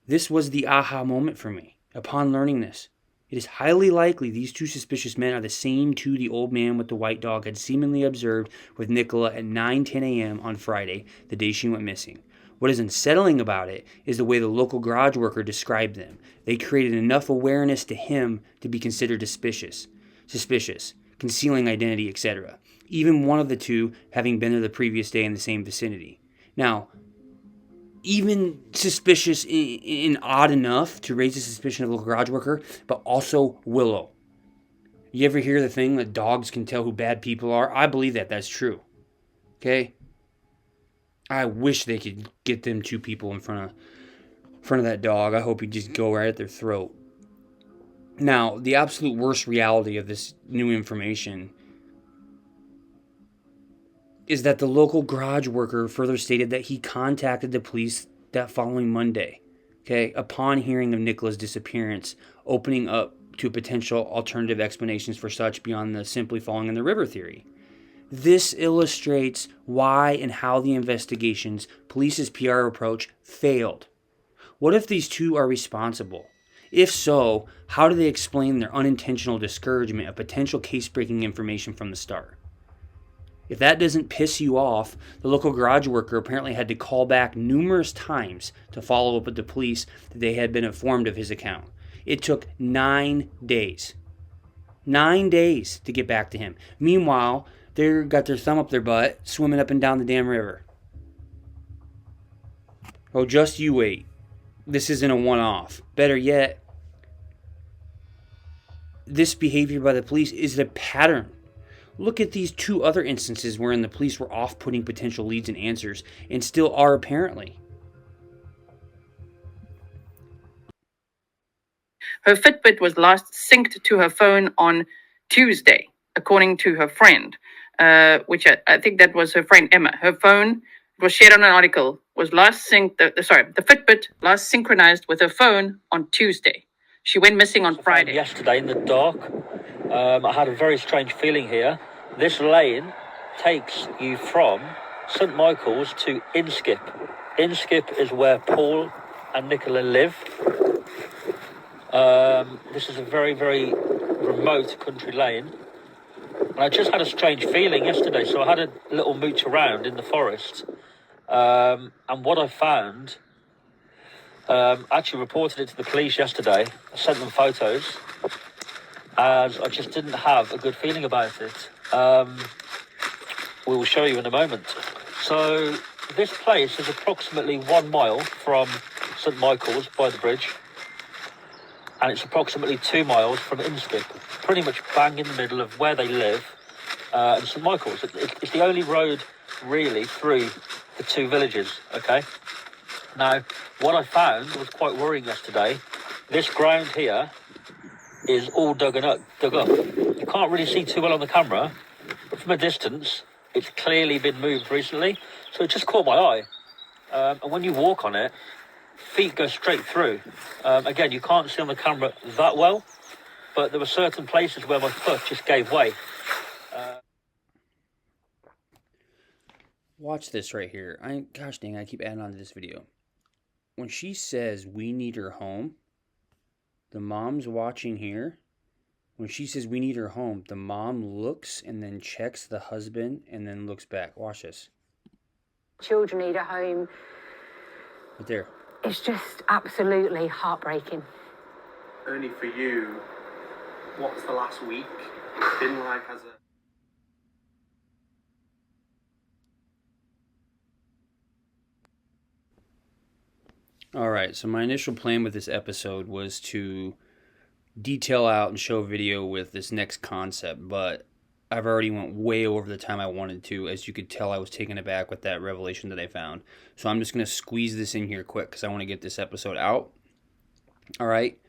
[SPEAKER 3] This was the aha moment for me. Upon learning this, it is highly likely these two suspicious men are the same two the old man with the white dog had seemingly observed with Nicola at 9:10 a.m. on Friday, the day she went missing. What is unsettling about it is the way the local garage worker described them. They created enough awareness to him to be considered suspicious, concealing identity, etc. Even one of the two having been there the previous day in the same vicinity. Now, even suspicious in odd enough to raise the suspicion of the local garage worker, but also Willow. You ever hear the thing that dogs can tell who bad people are? I believe that that's true. Okay? I wish they could get them two people in front of that dog. I hope he'd just go right at their throat. Now, the absolute worst reality of this new information is that the local garage worker further stated that he contacted the police that following Monday, okay, upon hearing of Nicola's disappearance, opening up to potential alternative explanations for such beyond the simply falling in the river theory. This illustrates why and how the investigation's police's PR approach failed. What if these two are responsible? If so, how do they explain their unintentional discouragement of potential case-breaking information from the start? If that doesn't piss you off, the local garage worker apparently had to call back numerous times to follow up with the police that they had been informed of his account. It took 9 days. 9 days to get back to him. Meanwhile, they got their thumb up their butt, swimming up and down the damn river. Oh, just you wait. This isn't a one-off. Better yet, this behavior by the police is a pattern. Look at these two other instances wherein the police were off-putting potential leads and answers, and still are apparently.
[SPEAKER 8] Her Fitbit was last synced to her phone on Tuesday, according to her friend, which I think that was her friend Emma. Her phone was shared on an article, was last synced, the Fitbit last synchronized with her phone on Tuesday. She went missing on Friday.
[SPEAKER 13] Yesterday in the dark, I had a very strange feeling here. This lane takes you from St Michael's to Inskip. Inskip is where Paul and Nicola live. This is a very, very remote country lane. And I just had a strange feeling yesterday, so I had a little mooch around in the forest. And what I found, I actually reported it to the police yesterday. I sent them photos, as I just didn't have a good feeling about it. We will show you in a moment. So this place is approximately 1 mile from St Michael's by the bridge, and it's approximately 2 miles from Inskip, pretty much bang in the middle of where they live and St Michael's. It's the only road really through the two villages, okay? Now, what I found was quite worrying yesterday. This ground here is all dug up. You can't really see too well on the camera, but from a distance, it's clearly been moved recently, so it just caught my eye. And when you walk on it, feet go straight through. Again, you can't see on the camera that well, but there were certain places where my foot just gave way.
[SPEAKER 3] Watch this right here. Gosh dang, I keep adding on to this video. When she says we need her home, the mom's watching here. When she says we need her home, the mom looks and then checks the husband and then looks back. Watch this.
[SPEAKER 14] Children need a home.
[SPEAKER 3] Right there.
[SPEAKER 14] It's just absolutely heartbreaking.
[SPEAKER 15] Only for you, what's the last week been like as a...
[SPEAKER 3] Alright, so my initial plan with this episode was to detail out and show a video with this next concept, but I've already went way over the time I wanted to. As you could tell, I was taken aback with that revelation that I found. So I'm just going to squeeze this in here quick because I want to get this episode out. Alright?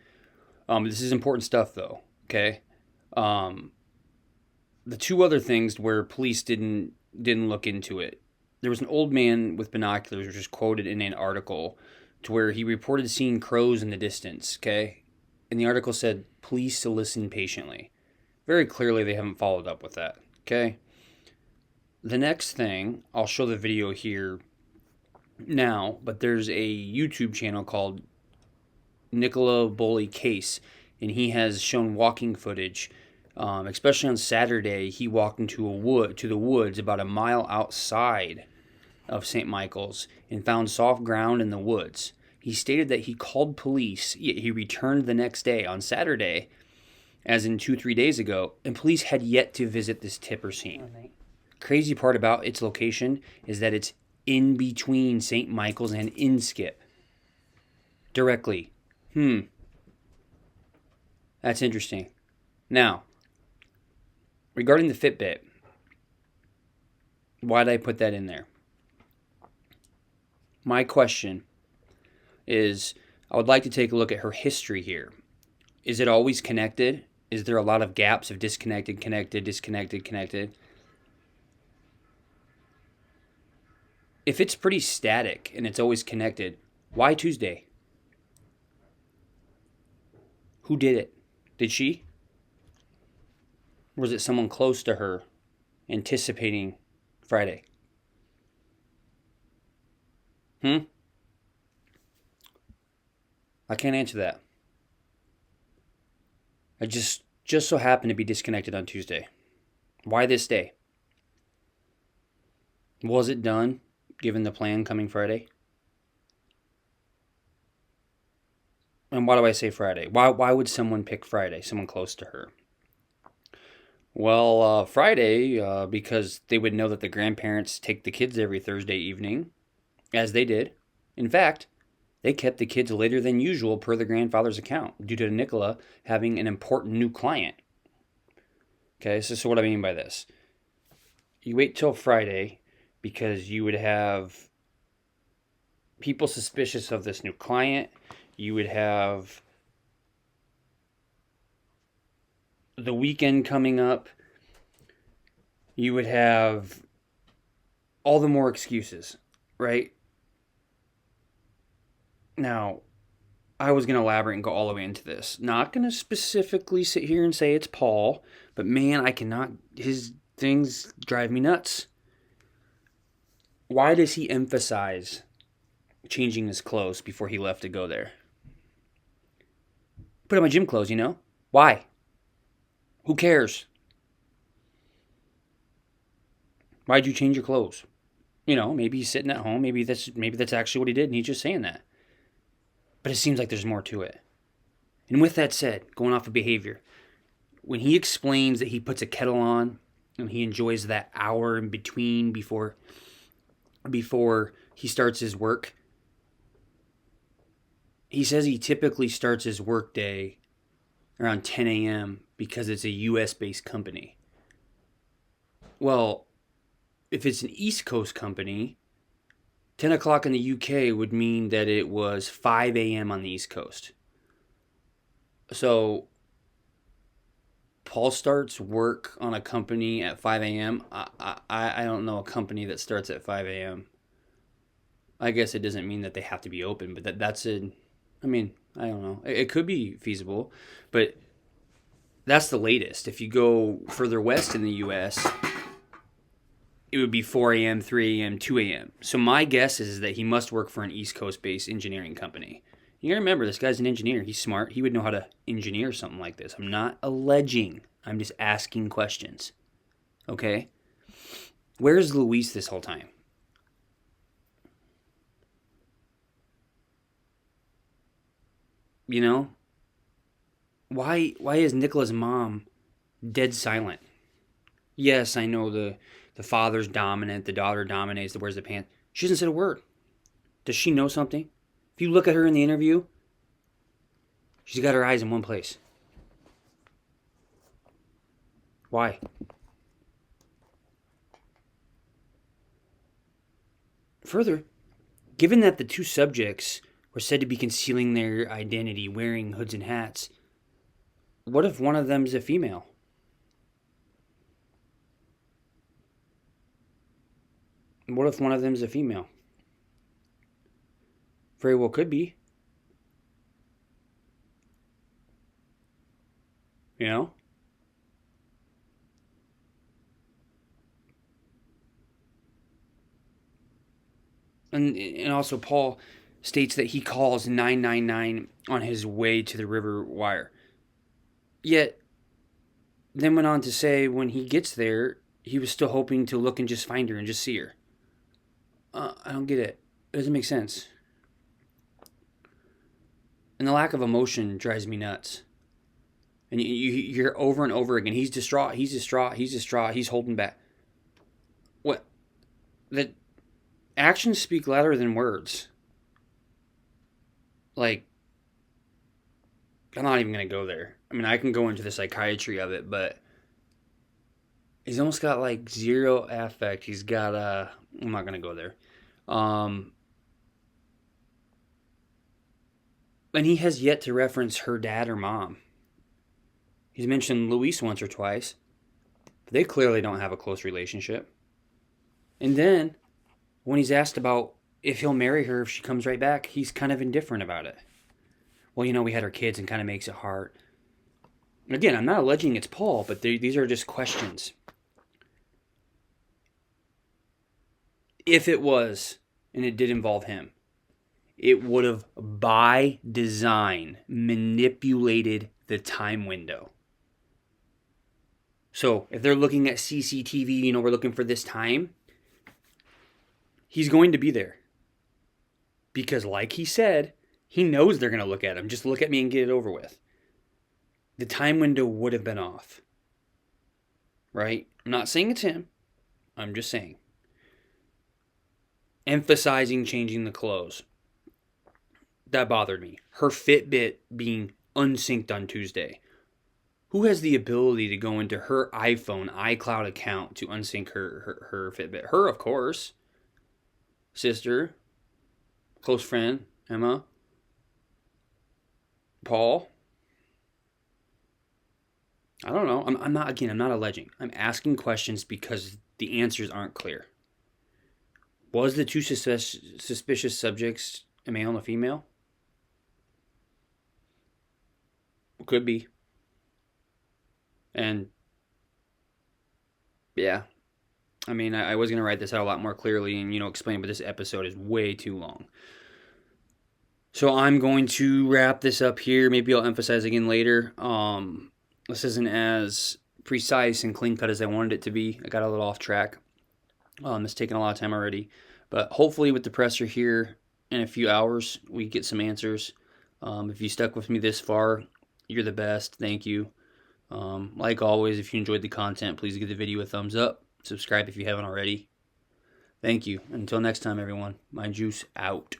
[SPEAKER 3] This is important stuff though, okay? The two other things where police didn't look into it. There was an old man with binoculars, which is quoted in an article, to where he reported seeing crows in the distance, okay? And the article said, please to listen patiently. Very clearly they haven't followed up with that, okay? The next thing, I'll show the video here now, but there's a YouTube channel called Nicola Bulley Case, and he has shown walking footage. Especially on Saturday, he walked into the woods about a mile outside of St. Michael's and found soft ground in the woods. He stated that he called police, yet he returned the next day on Saturday, as in 2-3 days ago, and police had yet to visit this tipper scene. Crazy part about its location is that it's in between St. Michael's and Inskip. Directly. That's interesting. Now, regarding the Fitbit, why did I put that in there? My question is, I would like to take a look at her history here. Is it always connected? Is there a lot of gaps of disconnected, connected, disconnected, connected? If it's pretty static and it's always connected, why Tuesday? Who did it? Did she? Or was it someone close to her anticipating Friday? I can't answer that. I just so happened to be disconnected on Tuesday. Why this day? Was it done, given the plan coming Friday? And why do I say Friday? Why would someone pick Friday, someone close to her? Well, Friday, because they would know that the grandparents take the kids every Thursday evening, as they did. In fact, they kept the kids later than usual per the grandfather's account, due to Nicola having an important new client. Okay, so what I mean by this. You wait till Friday because you would have people suspicious of this new client. You would have the weekend coming up. You would have all the more excuses, right? Now, I was going to elaborate and go all the way into this. Not going to specifically sit here and say it's Paul, but man, I cannot, his things drive me nuts. Why does he emphasize changing his clothes before he left to go there? Put on my gym clothes, you know? Why? Who cares? Why'd you change your clothes? You know, maybe he's sitting at home. Maybe that's actually what he did, and he's just saying that. But it seems like there's more to it. And with that said, going off of behavior, when he explains that he puts a kettle on and he enjoys that hour in between before he starts his work, he says he typically starts his work day around 10 a.m. because it's a U.S.-based company. Well, if it's an East Coast company, 10 o'clock in the UK would mean that it was 5 a.m. on the East Coast. So, Paul starts work on a company at 5 a.m. I don't know a company that starts at 5 a.m. I guess it doesn't mean that they have to be open, but I don't know. It could be feasible, but that's the latest. If you go further west in the U.S., it would be 4 a.m., 3 a.m., 2 a.m. So my guess is that he must work for an East Coast-based engineering company. You gotta remember, this guy's an engineer. He's smart. He would know how to engineer something like this. I'm not alleging. I'm just asking questions. Okay? Where's Luis this whole time? You know? Why is Nicola's mom dead silent? Yes, I know the father's dominant, the daughter dominates, the wears the pants. She hasn't said a word. Does she know something? If you look at her in the interview, she's got her eyes in one place. Why? Further, given that the two subjects were said to be concealing their identity, wearing hoods and hats, what if one of them's a female? What if one of them's a female? Very well could be. You know? And also Paul states that he calls 999 on his way to the river Wyre. Yet, then went on to say when he gets there, he was still hoping to look and just find her and just see her. I don't get it. It doesn't make sense. And the lack of emotion drives me nuts. And you hear over and over again, he's distraught, he's distraught, he's distraught, he's holding back. What? The actions speak louder than words. Like, I'm not even going to go there. I mean, I can go into the psychiatry of it, but he's almost got like zero affect. He's got I'm not going to go there. And he has yet to reference her dad or mom. He's mentioned Luis once or twice, but they clearly don't have a close relationship. And then, when he's asked about if he'll marry her if she comes right back, he's kind of indifferent about it. Well, you know, we had our kids and kind of makes it hard. Again, I'm not alleging it's Paul, but these are just questions. If it was, and it did involve him, it would have, by design, manipulated the time window. So, if they're looking at CCTV, you know, we're looking for this time, he's going to be there. Because like he said, he knows they're going to look at him. Just look at me and get it over with. The time window would have been off. Right? I'm not saying it's him. I'm just saying. Emphasizing changing the clothes. That bothered me. Her Fitbit being unsynced on Tuesday. Who has the ability to go into her iPhone, iCloud account to unsync her Fitbit? Her, of course. Sister. Close friend. Emma. Paul. I don't know. I'm not alleging. I'm asking questions because the answers aren't clear. Was the two suspicious subjects a male and a female? Could be. And yeah, I mean, I was going to write this out a lot more clearly and, you know, explain, but this episode is way too long. So I'm going to wrap this up here. Maybe I'll emphasize again later. This isn't as precise and clean cut as I wanted it to be. I got a little off track. It's taken a lot of time already. But hopefully with the presser here in a few hours, we get some answers. If you stuck with me this far, you're the best. Thank you. Like always, if you enjoyed the content, please give the video a thumbs up. Subscribe if you haven't already. Thank you. Until next time, everyone. My juice out.